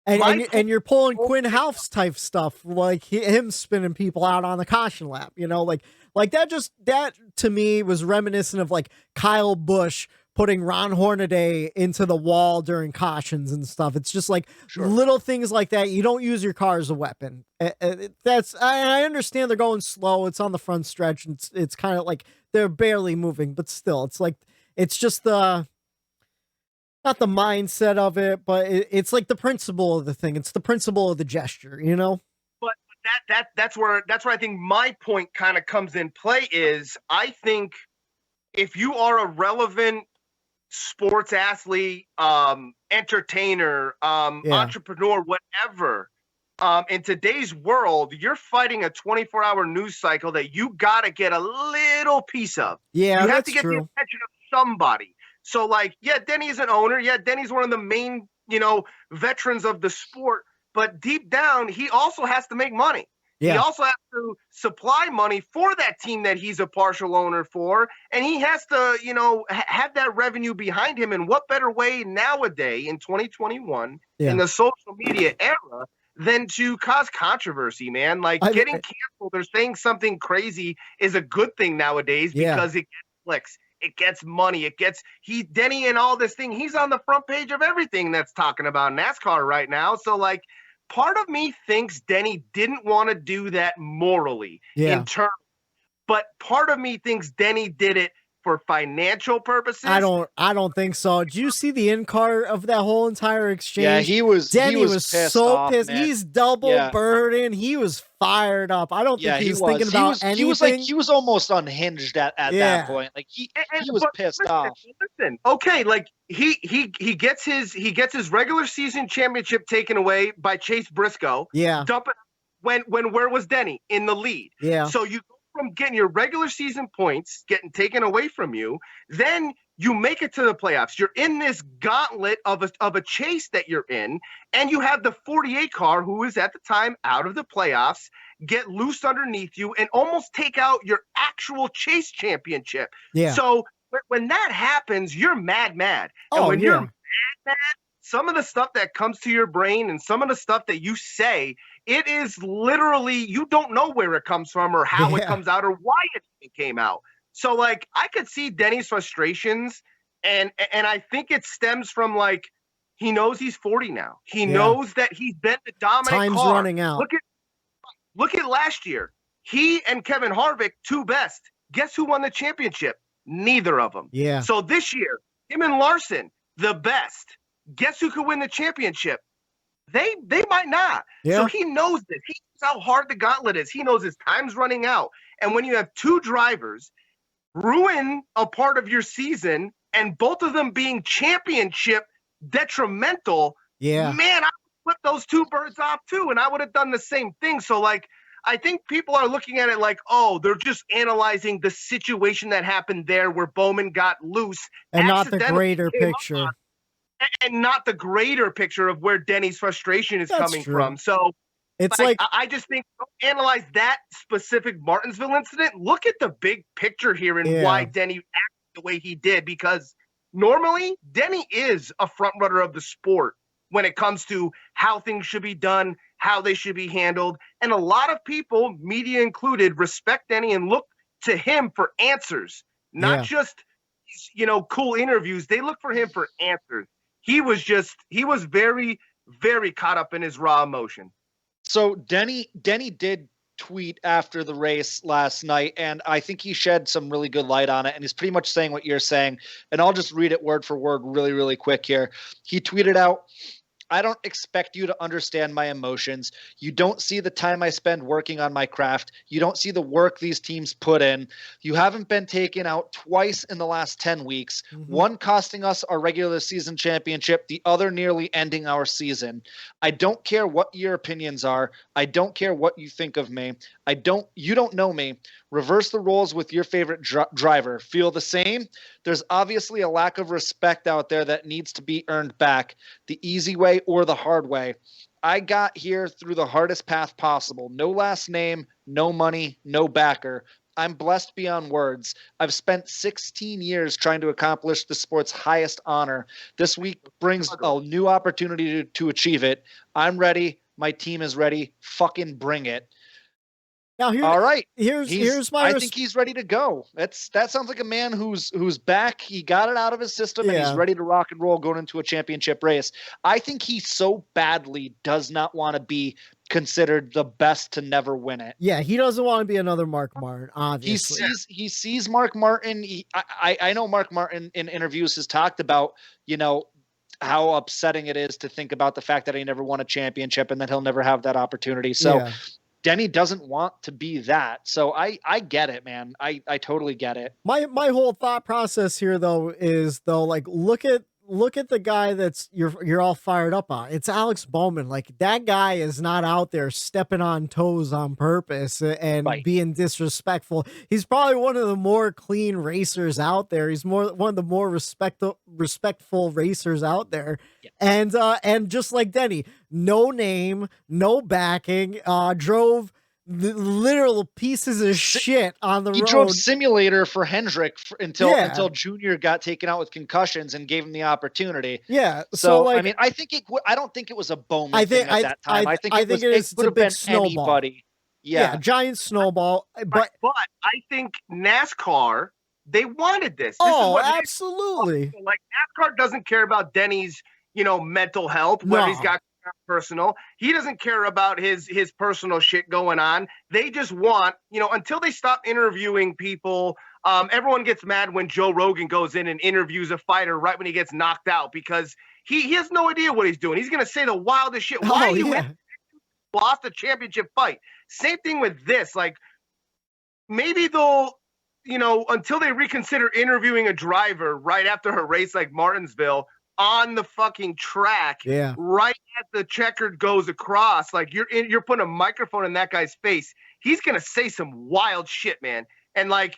And you're pulling Quinn Half's type stuff, like him spinning people out on the caution lap, you know, like that to me was reminiscent of like Kyle Busch putting Ron Hornaday into the wall during cautions and stuff. It's just like little things like that. You don't use your car as a weapon. I understand they're going slow. It's on the front stretch. And it's kind of like they're barely moving, but still, it's like, it's just not the mindset of it, but it's like the principle of the thing. It's the principle of the gesture, you know? But that's where I think my point kind of comes in play is I think if you are a relevant sports athlete, entertainer, entrepreneur, whatever. In today's world, you're fighting a 24-hour news cycle that you got to get a little piece of. Yeah, you have that's to get true. the attention of somebody. So, like, yeah, Denny's an owner. Yeah, Denny's one of the main, veterans of the sport. But deep down, he also has to make money. Yeah. He also has to supply money for that team that he's a partial owner for. And he has to, have that revenue behind him. And what better way nowadays in 2021 in the social media era than to cause controversy, man? Like, getting canceled or saying something crazy is a good thing nowadays because it gets clicks. It gets money. Denny and all this thing. He's on the front page of everything that's talking about NASCAR right now. So, like, part of me thinks Denny didn't want to do that morally in turn, but part of me thinks Denny did it for financial purposes. I don't think so. Did you see the in-car of that whole entire exchange? Yeah, Denny was pissed so off, pissed. man. He's double burdened. He was fired up. I don't think he was thinking about anything. He was almost unhinged at that point. Like he was pissed off. Listen, okay, like he gets his regular season championship taken away by Chase Briscoe. Yeah. Dump it when where was Denny in the lead? Yeah. So you go from getting your regular season points getting taken away from you, then you make it to the playoffs. You're in this gauntlet of a chase that you're in, and you have the 48 car, who is at the time out of the playoffs, get loose underneath you and almost take out your actual chase championship. Yeah. So when that happens, you're mad. And when you're mad, some of the stuff that comes to your brain and some of the stuff that you say, it is literally, you don't know where it comes from or how it comes out or why it even came out. So, like, I could see Denny's frustrations, and I think it stems from, like, he knows he's 40 now. He knows that he's been the dominant Time's car. running out. Look at last year. He and Kevin Harvick, two best. Guess who won the championship? Neither of them. Yeah. So this year, him and Larson, the best. Guess who could win the championship? They might not. Yeah. So he knows this. He knows how hard the gauntlet is. He knows his time's running out. And when you have two drivers ruin a part of your season and both of them being championship detrimental, man, I would flip those two birds off too, and I would have done the same thing. So, like, I think people are looking at it like, oh, they're just analyzing the situation that happened there where Bowman got loose. And not the greater picture. And not the greater picture of where Denny's frustration is coming from. So it's like I just think, don't analyze that specific Martinsville incident. Look at the big picture here and why Denny acted the way he did, because normally Denny is a front runner of the sport when it comes to how things should be done, how they should be handled. And a lot of people, media included, respect Denny and look to him for answers, not just, cool interviews. They look for him for answers. He was very, very caught up in his raw emotion. So Denny did tweet after the race last night, and I think he shed some really good light on it, and he's pretty much saying what you're saying, and I'll just read it word for word really, really quick here. He tweeted out, "I don't expect you to understand my emotions. You don't see the time I spend working on my craft. You don't see the work these teams put in. You haven't been taken out twice in the last 10 weeks, one costing us our regular season championship, the other nearly ending our season. I don't care what your opinions are. I don't care what you think of me. You don't know me. Reverse the roles with your favorite driver. Feel the same? There's obviously a lack of respect out there that needs to be earned back, the easy way or the hard way. I got here through the hardest path possible. No last name, no money, no backer. I'm blessed beyond words. I've spent 16 years trying to accomplish the sport's highest honor. This week brings a new opportunity to achieve it. I'm ready. My team is ready. Fucking bring it." Now all right. Here's my. I think he's ready to go. That sounds like a man who's back. He got it out of his system and he's ready to rock and roll going into a championship race. I think he so badly does not want to be considered the best to never win it. Yeah, he doesn't want to be another Mark Martin. Obviously, he sees Mark Martin. I know Mark Martin in interviews has talked about how upsetting it is to think about the fact that he never won a championship and that he'll never have that opportunity. So. Denny doesn't want to be that. So I get it, man. I totally get it. My whole thought process here though is like look at the guy that's you're all fired up on. It's Alex Bowman. Like that guy is not out there stepping on toes on purpose and being disrespectful. He's probably one of the more clean racers out there. He's one of the more respectful racers out there. Yeah. And just like Denny, no name, no backing, drove the literal pieces of shit on the road. He drove simulator for Hendrick until Junior got taken out with concussions and gave him the opportunity. Yeah. So like, I mean, I don't think it was a Bowman thing at that time. I think it could have been snowball. Anybody. Yeah, giant snowball. But I think NASCAR, they wanted this. Absolutely. Like NASCAR doesn't care about Denny's, mental health, whether he's got personal. He doesn't care about his personal shit going on. They just want, until they stop interviewing people. Everyone gets mad when Joe Rogan goes in and interviews a fighter right when he gets knocked out because he has no idea what he's doing. He's going to say the wildest shit. Why are you lost a championship fight? Same thing with this. Like maybe they'll, until they reconsider interviewing a driver right after a race like Martinsville on the fucking track, right as the checkered goes across, like you're putting a microphone in that guy's face. He's gonna say some wild shit, man. And like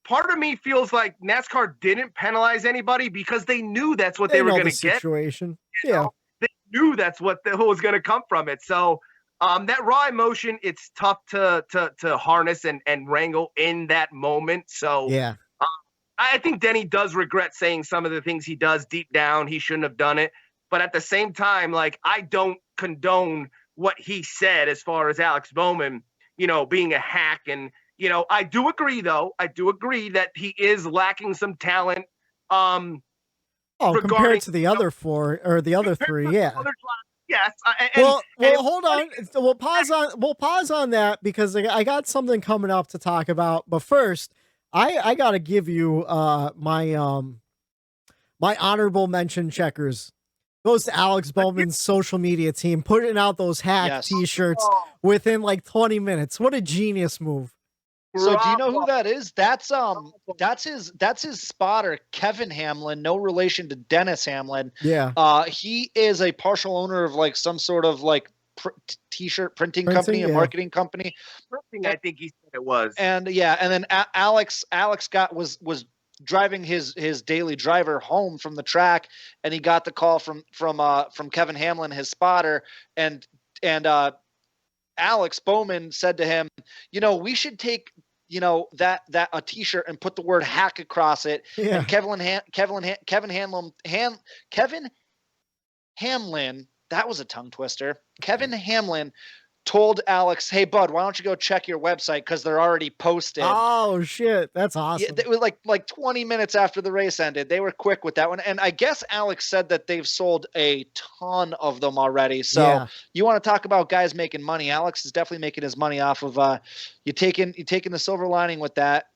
part of me feels like NASCAR didn't penalize anybody because they knew that's what they were gonna get. Situation. They knew that's what was gonna come from it. So that raw emotion, it's tough to harness and wrangle in that moment. So I think Denny does regret saying some of the things he does deep down. He shouldn't have done it. But at the same time, like, I don't condone what he said as far as Alex Bowman, being a hack. And, I do agree, though. I do agree that he is lacking some talent. Compared to the other four or the other three. Yeah. Yes. Hold on. We'll pause on that because I got something coming up to talk about. But first, I gotta give you my honorable mention checkers. Goes to Alex Bowman's social media team, putting out those hack t-shirts within like 20 minutes. What a genius move. So do you know who that is? That's his spotter, Kevin Hamlin, no relation to Dennis Hamlin. Yeah. He is a partial owner of like some sort of like t-shirt printing company, a marketing company. I think he said it was. And then Alex was driving his daily driver home from the track, and he got the call from Kevin Hamlin, his spotter, and Alex Bowman said to him, we should take that a t-shirt and put the word hack across it. Yeah. And Kevin Hamlin, that was a tongue twister. Kevin Hamlin told Alex, "Hey, bud, why don't you go check your website because they're already posted." Oh shit, that's awesome. Yeah, it was like 20 minutes after the race ended. They were quick with that one, and I guess Alex said that they've sold a ton of them already. So you want to talk about guys making money? Alex is definitely making his money off of you taking the silver lining with that.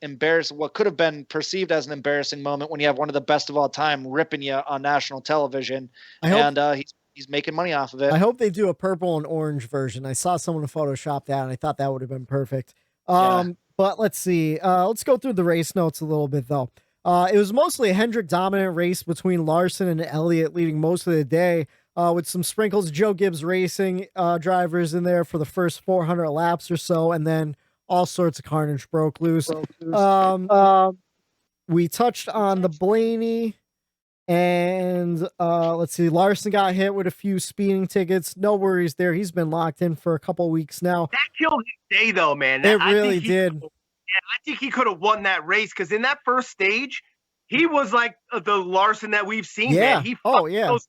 What could have been perceived as an embarrassing moment when you have one of the best of all time ripping you on national television, He's making money off of it. I hope they do a purple and orange version. I saw someone Photoshop that, and I thought that would have been perfect. But let's see. Let's go through the race notes a little bit, though. It was mostly a Hendrick dominant race between Larson and Elliott leading most of the day, with some sprinkles of Joe Gibbs Racing drivers in there for the first 400 laps or so, and then all sorts of carnage broke loose. We touched on the Blaney. And let's see, Larson got hit with a few speeding tickets. No worries there. He's been locked in for a couple weeks now. That killed his day, though, man. It really did. I think he could have won that race because in that first stage, he was like the Larson that we've seen. Yeah. Man. Those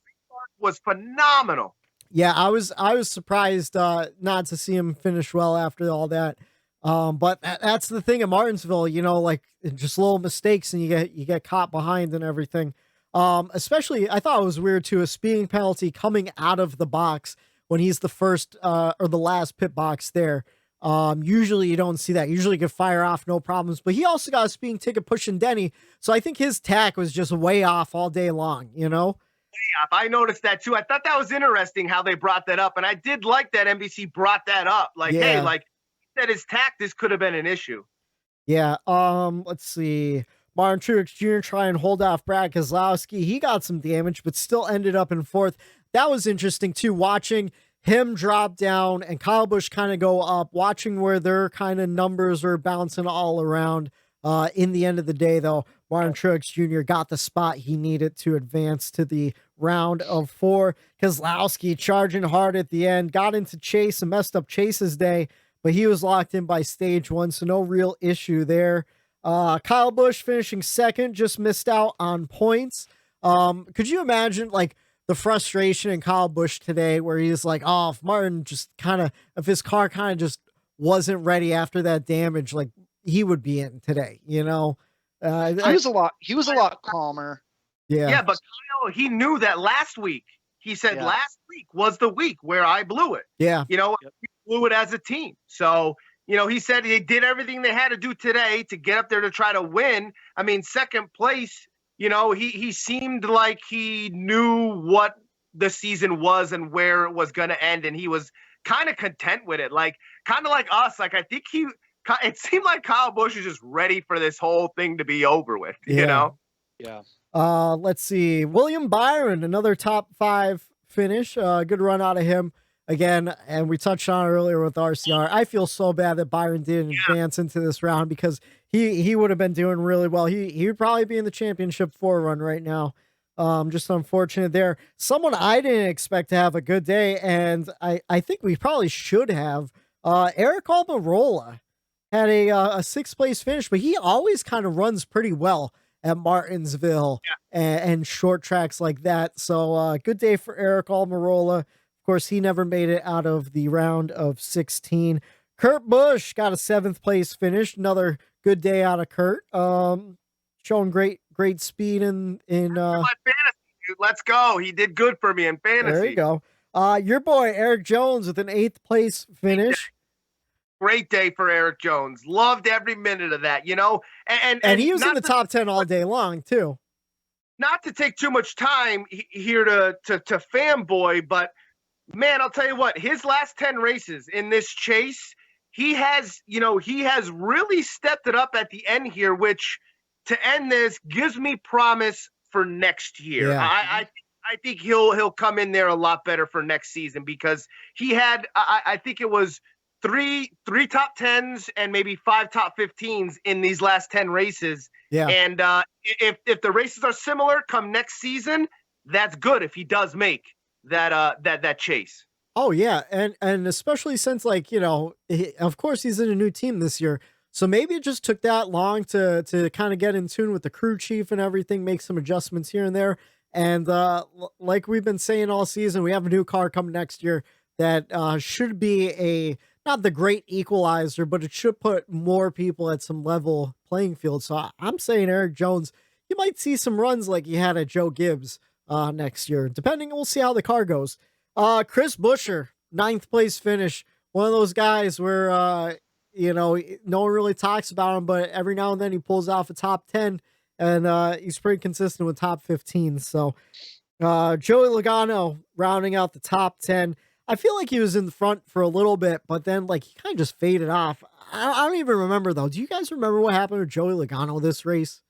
was phenomenal. Yeah, I was surprised not to see him finish well after all that. But that's the thing at Martinsville, like just little mistakes and you get caught behind and everything. Especially, I thought it was weird too, a speeding penalty coming out of the box when he's the first or the last pit box there. Usually you don't see that. Usually you can fire off, no problems. But he also got a speeding ticket pushing Denny. So I think his tack was just way off all day long, layoff. I noticed that too. I thought that was interesting how they brought that up, and I did like that NBC brought that up. Like, hey, like that his this could have been an issue. Yeah. Let's see. Martin Truex Jr. try and hold off Brad Keselowski. He got some damage, but still ended up in fourth. That was interesting too, watching him drop down and Kyle Busch kind of go up, watching where their kind of numbers are bouncing all around. In the end of the day, though, Martin Truex Jr. got the spot he needed to advance to the round of 4. Keselowski charging hard at the end, got into Chase and messed up Chase's day, but he was locked in by stage 1, so no real issue there. Kyle Busch finishing second, just missed out on points. Could you imagine like the frustration in Kyle Busch today where he's like, oh, if Martin just if his car kind of just wasn't ready after that damage, like he would be in today, you know? He was a lot calmer. Yeah. Yeah, but Kyle, he knew that last week. He said last week was the week where I blew it. Yeah. You know, we blew it as a team. So, you know, he said they did everything they had to do today to get up there to try to win. I mean, second place, you know, he seemed like he knew what the season was and where it was going to end. And he was kind of content with it. Like, kind of like us. Like, I think it seemed like Kyle Busch is just ready for this whole thing to be over with, you know? Yeah. Let's see. William Byron, another top 5 finish. Good run out of him again. And we touched on it earlier with RCR. I feel so bad that Byron didn't advance into this round because he would have been doing really well. He would probably be in the championship 4 run right now. Just unfortunate there. Someone I didn't expect to have a good day, and I think we probably should have. Eric Almirola had a 6th place finish, but he always kind of runs pretty well at Martinsville and short tracks like that. So good day for Eric Almirola. Of course, he never made it out of the round of 16. Kurt Busch got a 7th place finish. Another good day out of Kurt. Showing great speed in my fantasy, dude. Let's go. He did good for me in fantasy. There you go. Your boy Eric Jones with an 8th place finish. Great day for Eric Jones. Loved every minute of that, you know. And he was in the top 10 all day long too. Not to take too much time here to fanboy, but man, I'll tell you what, his last 10 races in this chase, he has really stepped it up at the end here, which to end this gives me promise for next year. Yeah. I think he'll come in there a lot better for next season because he had, I think it was three top 10s and maybe 5 top 15s in these last 10 races. Yeah. And if the races are similar come next season, that's good if he does make that chase. Oh yeah. And especially since like, you know, of course he's in a new team this year. So maybe it just took that long to kind of get in tune with the crew chief and everything, make some adjustments here and there. And like we've been saying all season, we have a new car coming next year that should be not the great equalizer, but it should put more people at some level playing field. So I'm saying Eric Jones, you might see some runs like he had at Joe Gibbs next year, depending. We'll see how the car goes. Chris Buescher, 9th place finish. One of those guys where, you know, no one really talks about him, but every now and then he pulls off a top 10 and he's pretty consistent with top 15. So Joey Logano rounding out the top 10. I feel like he was in the front for a little bit, but then like he kind of just faded off. I don't even remember though. Do you guys remember what happened to Joey Logano this race?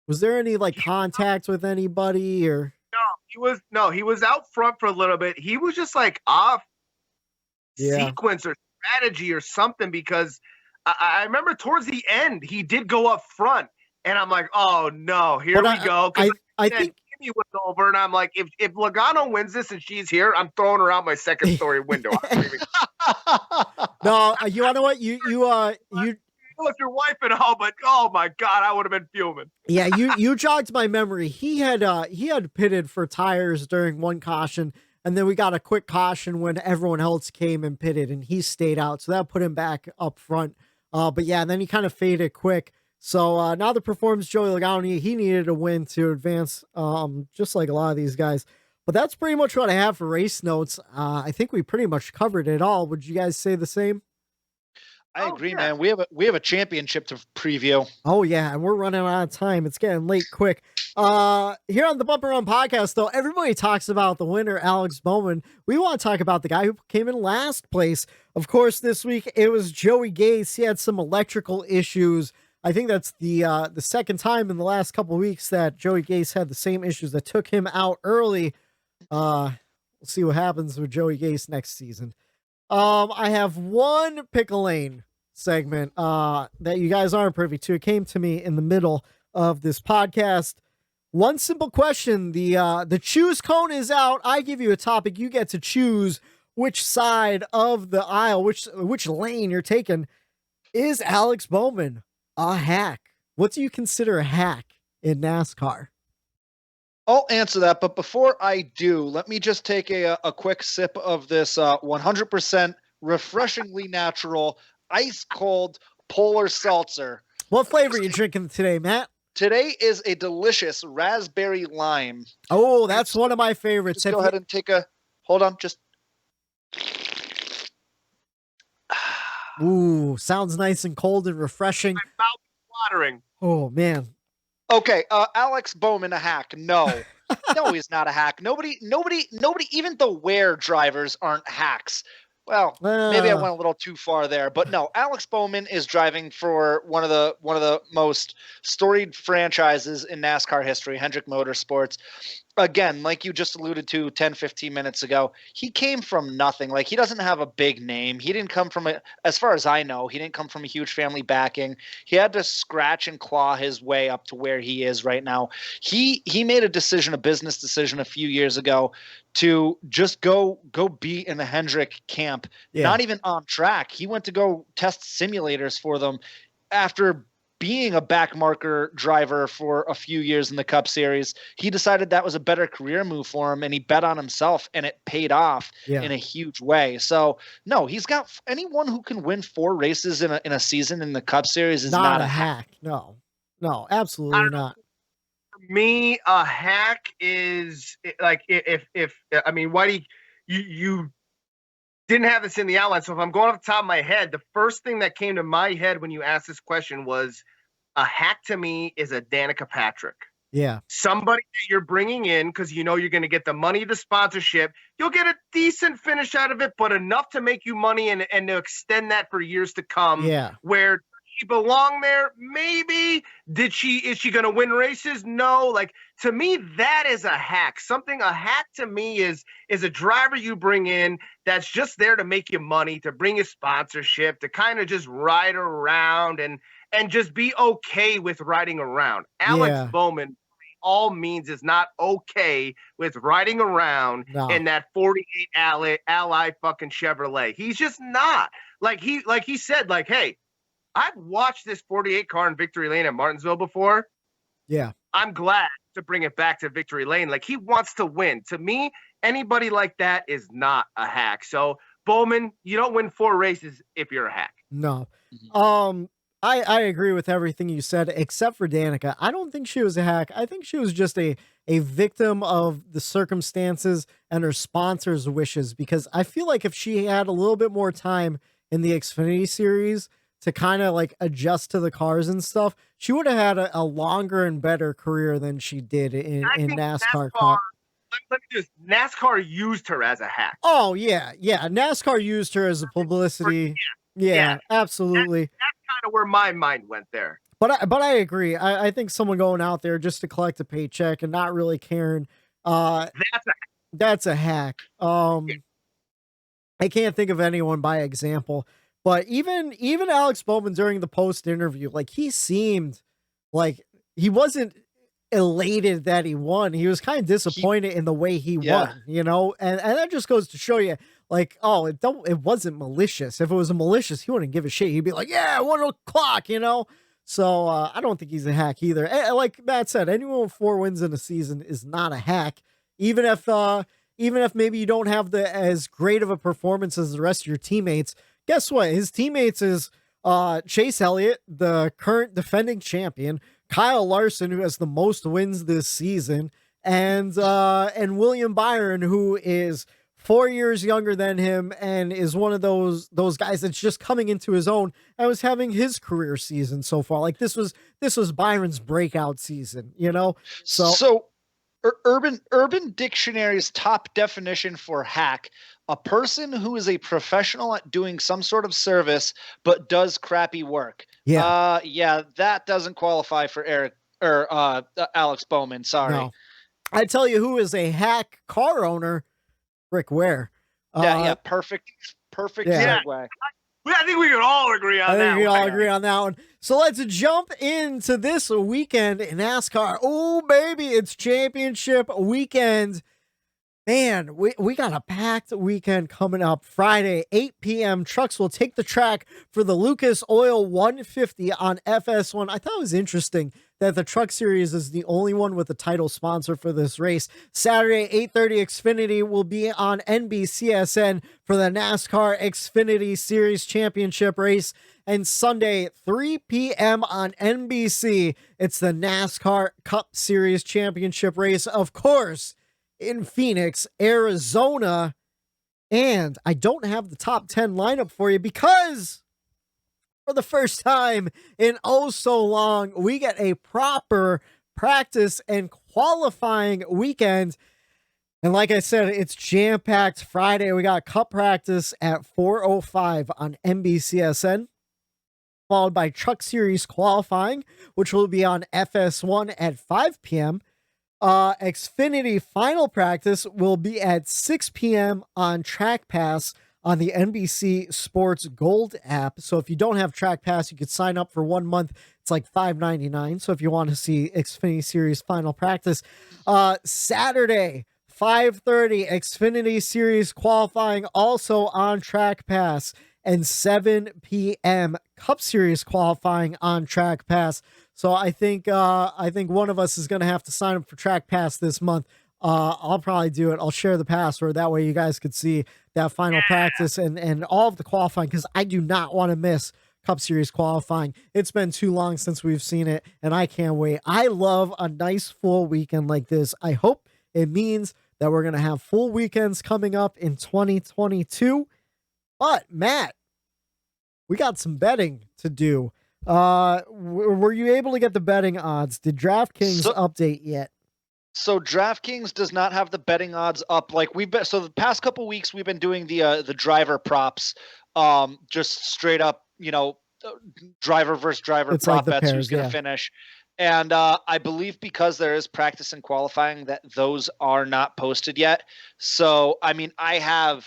Was there any like contact with anybody or? He was out front for a little bit. He was just like off sequence or strategy or something because I remember towards the end he did go up front and I'm like, oh no, here we go. I think Kimmy was over and I'm like, if Logano wins this and she's here, I'm throwing her out my second story window. No, you want to know what you with your wife and all, but oh my god, I would have been fuming. Yeah, you jogged my memory. He had pitted for tires during one caution, and then we got a quick caution when everyone else came and pitted, and he stayed out, so that put him back up front. But yeah, then he kind of faded quick. So now the performance Joey Logano, he needed a win to advance, just like a lot of these guys. But that's pretty much what I have for race notes. I think we pretty much covered it all. Would you guys say the same? I agree, man. We have a championship to preview. Oh yeah, and we're running out of time. It's getting late quick. Here on the Bump and Run podcast, though, everybody talks about the winner, Alex Bowman. We want to talk about the guy who came in last place. Of course, this week it was Joey Gase. He had some electrical issues. I think that's the second time in the last couple of weeks that Joey Gase had the same issues that took him out early. We'll see what happens with Joey Gase next season. I have one Pickle Lane segment that you guys aren't privy to. It came to me in the middle of this podcast. One simple question. The choose cone is out. I give you a topic. You get to choose which side of the aisle, which lane you're taking. Is Alex Bowman a hack? What do you consider a hack in NASCAR? I'll answer that, but before I do, let me just take a quick sip of this 100% refreshingly natural, ice-cold polar seltzer. What flavor are you drinking today, Matt? Today is a delicious raspberry lime. Oh, that's one of my favorites. Just go ahead and take a... Hold on, just... Ooh, sounds nice and cold and refreshing. My mouth is watering. Oh, man. Okay, Alex Bowman, a hack? No, no, he's not a hack. Nobody, even the Ware drivers aren't hacks. Well, maybe I went a little too far there, but no, Alex Bowman is driving for one of the most storied franchises in NASCAR history, Hendrick Motorsports. Again, like you just alluded to 10, 15 minutes ago, he came from nothing. Like, he doesn't have a big name. He didn't come from as far as I know, he didn't come from a huge family backing. He had to scratch and claw his way up to where he is right now. He made a business decision a few years ago to just go be in the Hendrick camp, not even on track. He went to go test simulators for them after being a backmarker driver for a few years in the Cup Series. He decided that was a better career move for him, and he bet on himself, and it paid off in a huge way. So, no, he's got anyone who can win 4 races in a season in the Cup Series is not a hack. No, absolutely not. For me, a hack is like if I mean, Whitey, you didn't have this in the outline. So if I'm going off the top of my head, the first thing that came to my head when you asked this question was a hack to me is a Danica Patrick. Yeah. Somebody that you're bringing in because you know you're going to get the money, the sponsorship. You'll get a decent finish out of it, but enough to make you money and to extend that for years to come. Yeah. Where she belong there? Maybe. Is she going to win races? No. Like, to me, that is a hack. A hack to me is a driver you bring in that's just there to make you money, to bring you sponsorship, to kind of just ride around and just be okay with riding around. Alex Bowman, by all means, is not okay with riding around in that 48 Ally fucking Chevrolet. He's just not. Like he said, like, hey, I've watched this 48 car in Victory Lane at Martinsville before. Yeah. I'm glad to bring it back to Victory Lane. Like, he wants to win. To me, anybody like that is not a hack. So, Bowman, you don't win 4 races if you're a hack. No. I agree with everything you said, except for Danica. I don't think she was a hack. I think she was just a victim of the circumstances and her sponsor's wishes, because I feel like if she had a little bit more time in the Xfinity series to kind of like adjust to the cars and stuff, she would have had a longer and better career than she did in NASCAR Cup. Let me just, NASCAR used her as a hack. Oh, yeah. NASCAR used her as a publicity. Yeah, absolutely. That's kind of where my mind went there. But I agree. I think someone going out there just to collect a paycheck and not really caring, that's a hack. I can't think of anyone by example. But even Alex Bowman during the post interview, like, he seemed like he wasn't elated that he won. He was kind of disappointed in the way he won, you know, and that just goes to show you, like, it wasn't malicious. If it was malicious, he wouldn't give a shit. He'd be like, yeah, 1 o'clock, you know. So I don't think he's a hack either. And like Matt said, anyone with 4 wins in a season is not a hack, even if maybe you don't have as great of a performance as the rest of your teammates. Guess what? His teammates is Chase Elliott, the current defending champion, Kyle Larson, who has the most wins this season, and William Byron, who is 4 years younger than him and is one of those guys that's just coming into his own and was having his career season so far. Like this was Byron's breakout season, you know? So Urban Dictionary's top definition for hack: a person who is a professional at doing some sort of service but does crappy work. Yeah, that doesn't qualify for Eric or Alex Bowman. Sorry. No. I tell you who is a hack car owner, Rick Ware. Perfect segue. I think we can all agree on that. I think we all agree on that one. So let's jump into this weekend in NASCAR. Oh, baby, it's championship weekend. Man, we got a packed weekend coming up. Friday, 8 p.m. Trucks will take the track for the Lucas Oil 150 on FS1. I thought it was interesting that the Truck Series is the only one with a title sponsor for this race. Saturday, 8:30, Xfinity will be on NBCSN for the NASCAR Xfinity Series Championship race. And Sunday, 3 p.m. on NBC, it's the NASCAR Cup Series Championship race. Of course, in Phoenix, Arizona. And I don't have the top 10 lineup for you because for the first time in oh so long, we get a proper practice and qualifying weekend. And like I said, it's jam-packed. Friday, we got Cup practice at 4:05 on NBCSN, followed by Truck Series qualifying, which will be on FS1 at 5 p.m. Xfinity final practice will be at 6 p.m. on Track Pass on the NBC Sports Gold app. So if you don't have Track Pass, you could sign up for 1 month. It's like $5.99. So if you want to see Xfinity Series final practice, Saturday, 5:30, Xfinity Series qualifying also on Track Pass, and 7 p.m. Cup Series qualifying on Track Pass. So I think one of us is going to have to sign up for Track Pass this month. I'll probably do it. I'll share the password. That way you guys could see that final practice and all of the qualifying, because I do not want to miss Cup Series qualifying. It's been too long since we've seen it, and I can't wait. I love a nice full weekend like this. I hope it means that we're going to have full weekends coming up in 2022. But, Matt, we got some betting to do. Were you able to get the betting odds? Did DraftKings update yet? So DraftKings does not have the betting odds up. Like so the past couple weeks we've been doing the driver props, just straight up, driver versus driver it's prop like bets, pairs, who's going to finish. And I believe because there is practice and qualifying that those are not posted yet. So I mean, I have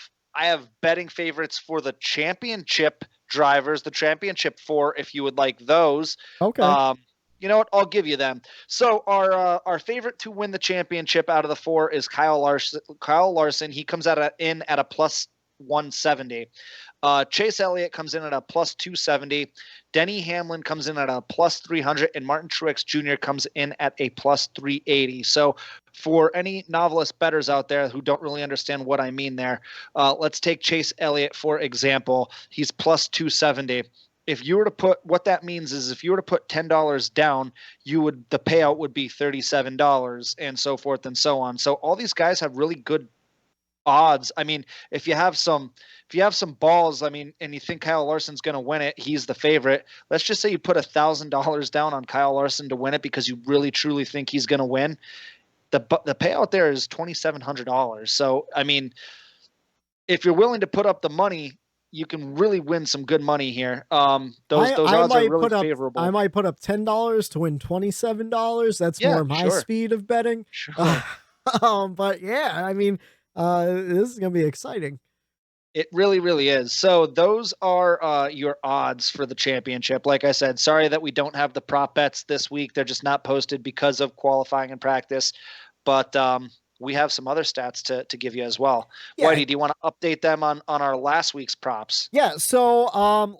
betting favorites for the championship drivers, the championship 4, if you would like those. Okay. You know what? I'll give you them. So our favorite to win the championship out of the 4 is Kyle Larson. He comes in at a plus 170. Chase Elliott comes in at a plus 270. Denny Hamlin comes in at a plus 300, and Martin Truex Jr. comes in at a plus 380. So for any novelist bettors out there who don't really understand what I mean there, let's take Chase Elliott, for example. He's plus 270. If you were to put, what that means is if you were to put $10 down, the payout would be $37 and so forth and so on. So all these guys have really good odds. I mean, if you have some balls, I mean, and you think Kyle Larson's going to win it, he's the favorite. Let's just say you put $1,000 down on Kyle Larson to win it because you really truly think he's going to win. The payout there is $2,700. So, I mean, if you're willing to put up the money, you can really win some good money here. Those odds are really favorable. I might put up $10 to win $27. That's more my speed of betting. Sure. But yeah, I mean, this is going to be exciting. It really, really is. So those are your odds for the championship. Like I said, sorry that we don't have the prop bets this week. They're just not posted because of qualifying and practice. But we have some other stats to give you as well. Yeah. Whitey, do you want to update them on our last week's props? Yeah, so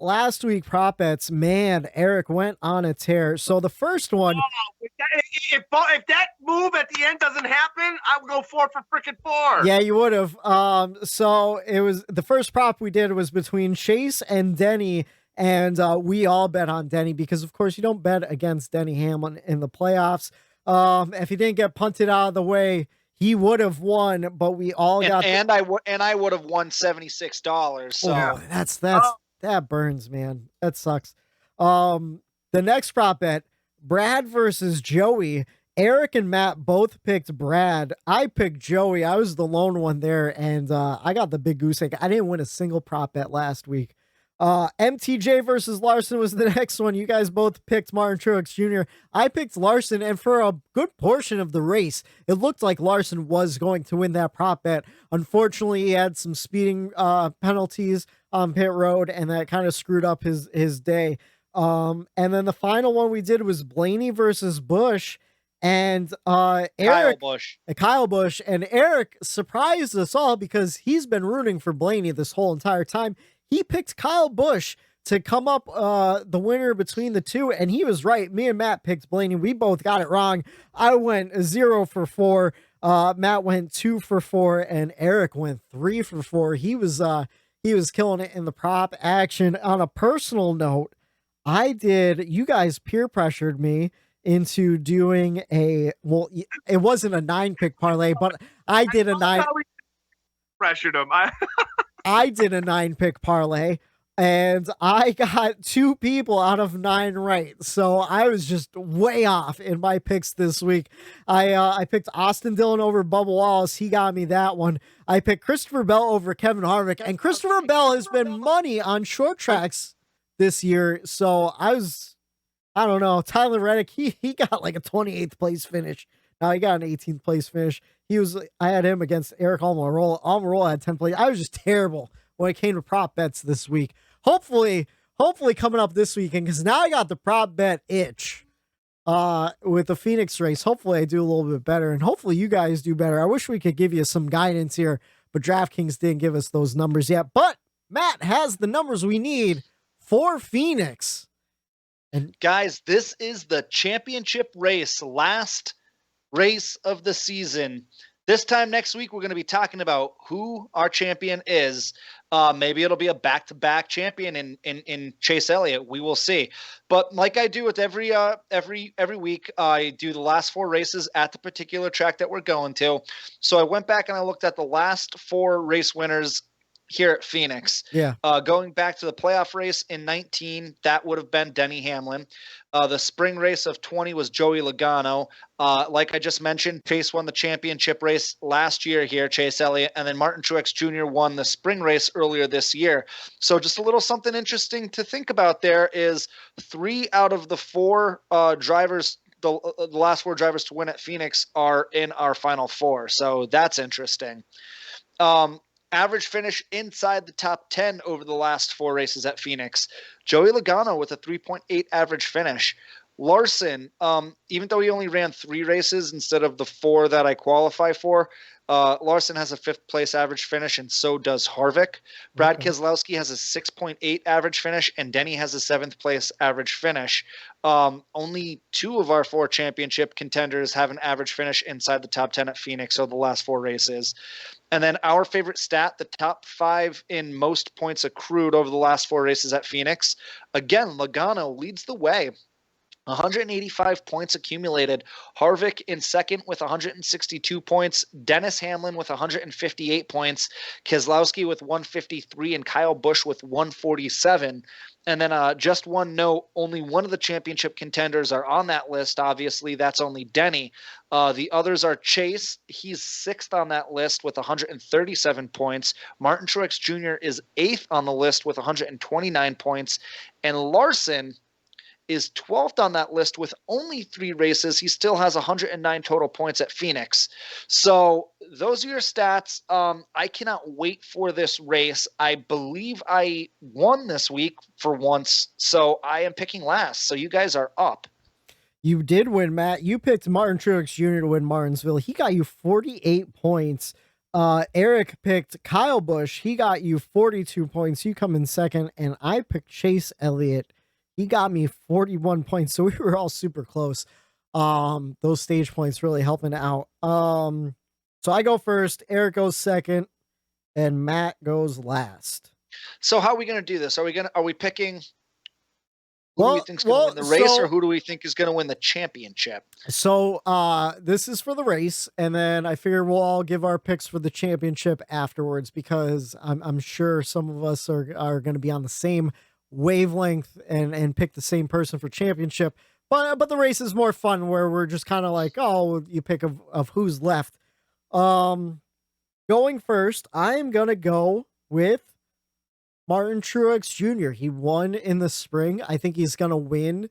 last week prop bets, man, Eric went on a tear. So the first one... If that move at the end doesn't happen, I would go 4 for freaking 4. Yeah, you would have. So it was the first prop we did was between Chase and Denny, and we all bet on Denny because, of course, you don't bet against Denny Hamlin in the playoffs. If he didn't get punted out of the way, he would have won, but we all got I would have won $76. So that burns, man. That sucks. The next prop bet, Brad versus Joey. Eric and Matt both picked Brad. I picked Joey. I was the lone one there, and I got the big goose egg. I didn't win a single prop bet last week. MTJ versus Larson was the next one. You guys both picked Martin Truex Jr. I picked Larson, and for a good portion of the race, it looked like Larson was going to win that prop bet. Unfortunately, he had some speeding penalties on pit road, and that kind of screwed up his day. And then the final one we did was Blaney versus Busch. And Eric, Kyle Busch, and Eric surprised us all because he's been rooting for Blaney this whole entire time. He picked Kyle Busch to come up the winner between the two, and he was right. Me and Matt picked Blaney. We both got it wrong. I went 0 for 4. Matt went 2 for 4, and Eric went 3 for 4. He was killing it in the prop action. On a personal note, you guys peer pressured me into doing it wasn't a 9-pick parlay, but I did a 9. Pressured him. I did a 9-pick parlay, and I got 2 people out of 9 right. So I was just way off in my picks this week. I picked Austin Dillon over Bubba Wallace. He got me that one. I picked Christopher Bell over Kevin Harvick, and Christopher Bell has been money on short tracks this year. So I don't know. Tyler Reddick, he got like a 28th place finish. Now he got an 18th place finish. I had him against Eric Almirola. Almirola had 10th place. I was just terrible when it came to prop bets this week. Hopefully coming up this weekend, because now I got the prop bet itch with the Phoenix race. Hopefully I do a little bit better, and hopefully you guys do better. I wish we could give you some guidance here, but DraftKings didn't give us those numbers yet. But Matt has the numbers we need for Phoenix. And guys, this is the championship race, last race of the season. This time next week, we're going to be talking about who our champion is. Maybe it'll be a back-to-back champion in Chase Elliott. We will see. But like I do with every week, I do the last 4 races at the particular track that we're going to. So I went back and I looked at the last 4 race winners here at Phoenix. Yeah. Going back to the playoff race in 19, that would have been Denny Hamlin. The spring race of 20 was Joey Logano. Like I just mentioned, Chase won the championship race last year here, Chase Elliott, and then Martin Truex Jr. won the spring race earlier this year. So just a little something interesting to think about there is 3 out of the 4 drivers, the last 4 drivers to win at Phoenix are in our final 4. So that's interesting. Average finish inside the top 10 over the last 4 races at Phoenix. Joey Logano with a 3.8 average finish. Larson, even though he only ran 3 races instead of the 4 that I qualify for, Larson has a 5th place average finish, and so does Harvick. Brad Keselowski has a 6.8 average finish, and Denny has a 7th place average finish. Only 2 of our 4 championship contenders have an average finish inside the top 10 at Phoenix, so the last 4 races. And then our favorite stat, the top 5 in most points accrued over the last 4 races at Phoenix. Again, Logano leads the way. 185 points accumulated. Harvick in second with 162 points. Dennis Hamlin with 158 points. Keselowski with 153 and Kyle Busch with 147. And then just one note, only one of the championship contenders are on that list. Obviously, that's only Denny. The others are Chase. He's 6th on that list with 137 points. Martin Truex Jr. is 8th on the list with 129 points. And Larson is 12th on that list with only 3 races. He still has 109 total points at Phoenix. So those are your stats. I cannot wait for this race. I believe I won this week for once, so I am picking last. So you guys are up. You did win, Matt. You picked Martin Truex Jr. to win Martinsville. He got you 48 points. Eric picked Kyle Busch. He got you 42 points. You come in second, and I picked Chase Elliott. He got me 41 points, so we were all super close. Those stage points really helping out. So I go first, Eric goes second, and Matt goes last. So how are we going to do this? Are we picking Who do we think is going to win the race, or who do we think is going to win the championship? So this is for the race, and then I figure we'll all give our picks for the championship afterwards, because I'm sure some of us are going to be on the same wavelength and pick the same person for championship. But the race is more fun, where we're just kind of like, oh, you pick of who's left. Going first, I'm going to go with Martin Truex Jr. He won in the spring. I think he's going to win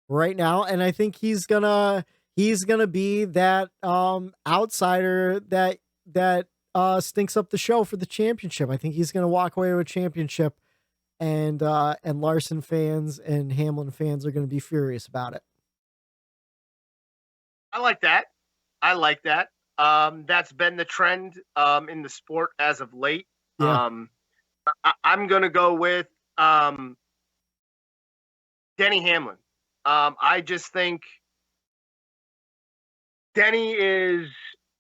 right now. And I think he's going to be that outsider that stinks up the show for the championship. I think he's going to walk away with a championship, and Larson fans and Hamlin fans are going to be furious about it. I like that. That's been the trend in the sport as of late. Yeah. I'm going to go with Denny Hamlin. I just think Denny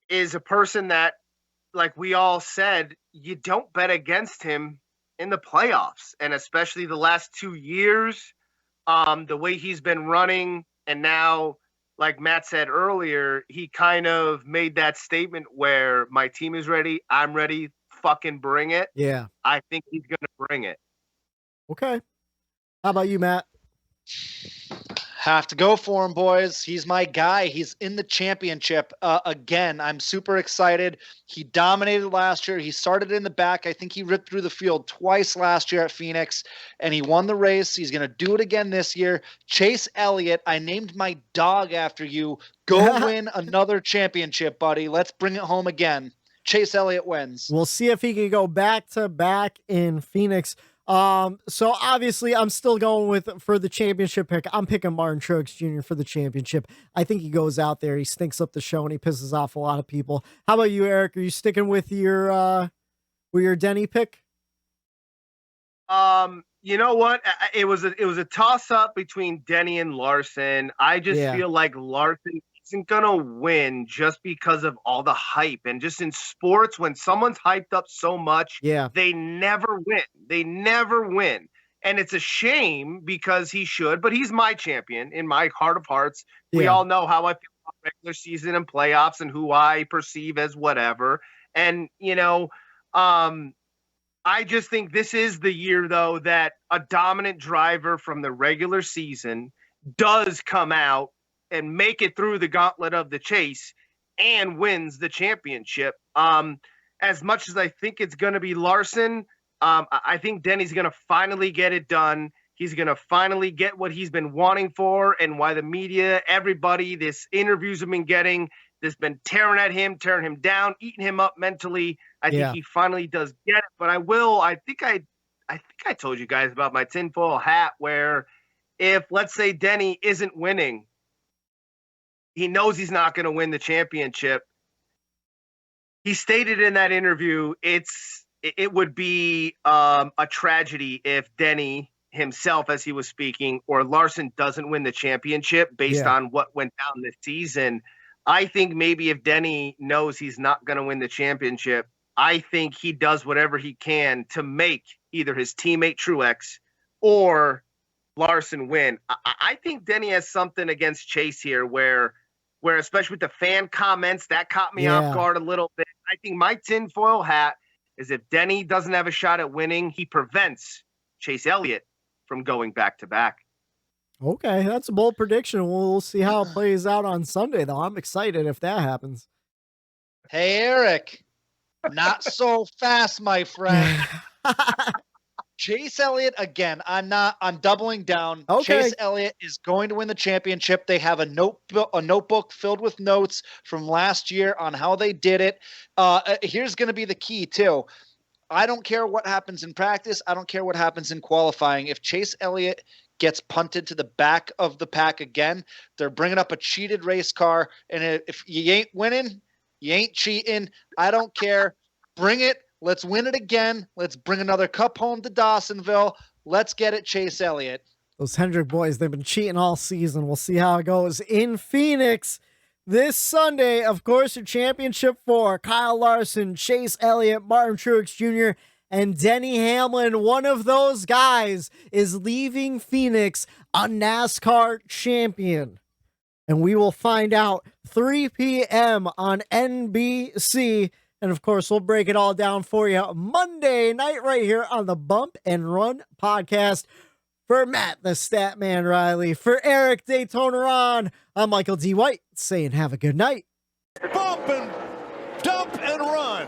is a person that, like we all said, you don't bet against him in the playoffs, and especially the last 2 years, the way he's been running. And now, like Matt said earlier, he kind of made that statement where my team is ready, I'm ready, fucking bring it. Yeah. I think he's going to bring it. Okay. How about you, Matt? Have to go for him, boys. He's my guy. He's in the championship. Again, I'm super excited. He dominated last year. He started in the back. I think he ripped through the field twice last year at Phoenix, and he won the race. He's going to do it again this year. Chase Elliott, I named my dog after you. Go win another championship, buddy. Let's bring it home again. Chase Elliott wins. We'll see if he can go back to back in Phoenix. So obviously I'm still going for the championship pick. I'm picking Martin Truex Jr. for the championship. I think he goes out there, he stinks up the show, and he pisses off a lot of people. How about you, Eric? Are you sticking with your Denny pick? You know what? It was a toss up between Denny and Larson. I just feel like Larson isn't gonna win just because of all the hype. And just in sports, when someone's hyped up so much, they never win. And it's a shame, because he should, but he's my champion in my heart of hearts. We all know how I feel about regular season and playoffs and who I perceive as whatever. And, I just think this is the year, though, that a dominant driver from the regular season does come out and make it through the gauntlet of the chase and wins the championship. As much as I think it's going to be Larson, I think Denny's going to finally get it done. He's going to finally get what he's been wanting for, and why the media, everybody, this interviews have been getting, that's been tearing him down, eating him up mentally. I think he finally does get it. But I think I told you guys about my tinfoil hat, where if, let's say, Denny isn't winning, he knows he's not going to win the championship. He stated in that interview, it would be a tragedy if Denny himself, as he was speaking, or Larson doesn't win the championship based on what went down this season. I think maybe if Denny knows he's not going to win the championship, I think he does whatever he can to make either his teammate Truex or Larson win. I think Denny has something against Chase here where especially with the fan comments, that caught me off guard a little bit. I think my tinfoil hat is, if Denny doesn't have a shot at winning, he prevents Chase Elliott from going back to back. Okay, that's a bold prediction. We'll see how it plays out on Sunday, though. I'm excited if that happens. Hey, Eric, not so fast, my friend. Chase Elliott, again, I'm doubling down. Okay. Chase Elliott is going to win the championship. They have a notebook filled with notes from last year on how they did it. Here's going to be the key, too. I don't care what happens in practice. I don't care what happens in qualifying. If Chase Elliott gets punted to the back of the pack again, they're bringing up a cheated race car. And if you ain't winning, you ain't cheating. I don't care. Bring it. Let's win it again. Let's bring another cup home to Dawsonville. Let's get it, Chase Elliott. Those Hendrick boys, they've been cheating all season. We'll see how it goes in Phoenix this Sunday. Of course, your championship 4, Kyle Larson, Chase Elliott, Martin Truex Jr., And Denny Hamlin, one of those guys, is leaving Phoenix a NASCAR champion. And we will find out 3 p.m. on NBC. And of course, we'll break it all down for you Monday night right here on the Bump and Run podcast. For Matt, the Stat Man Reilly, for Eric Daytona Ron, I'm Michael D. White saying have a good night. Bump and dump and run.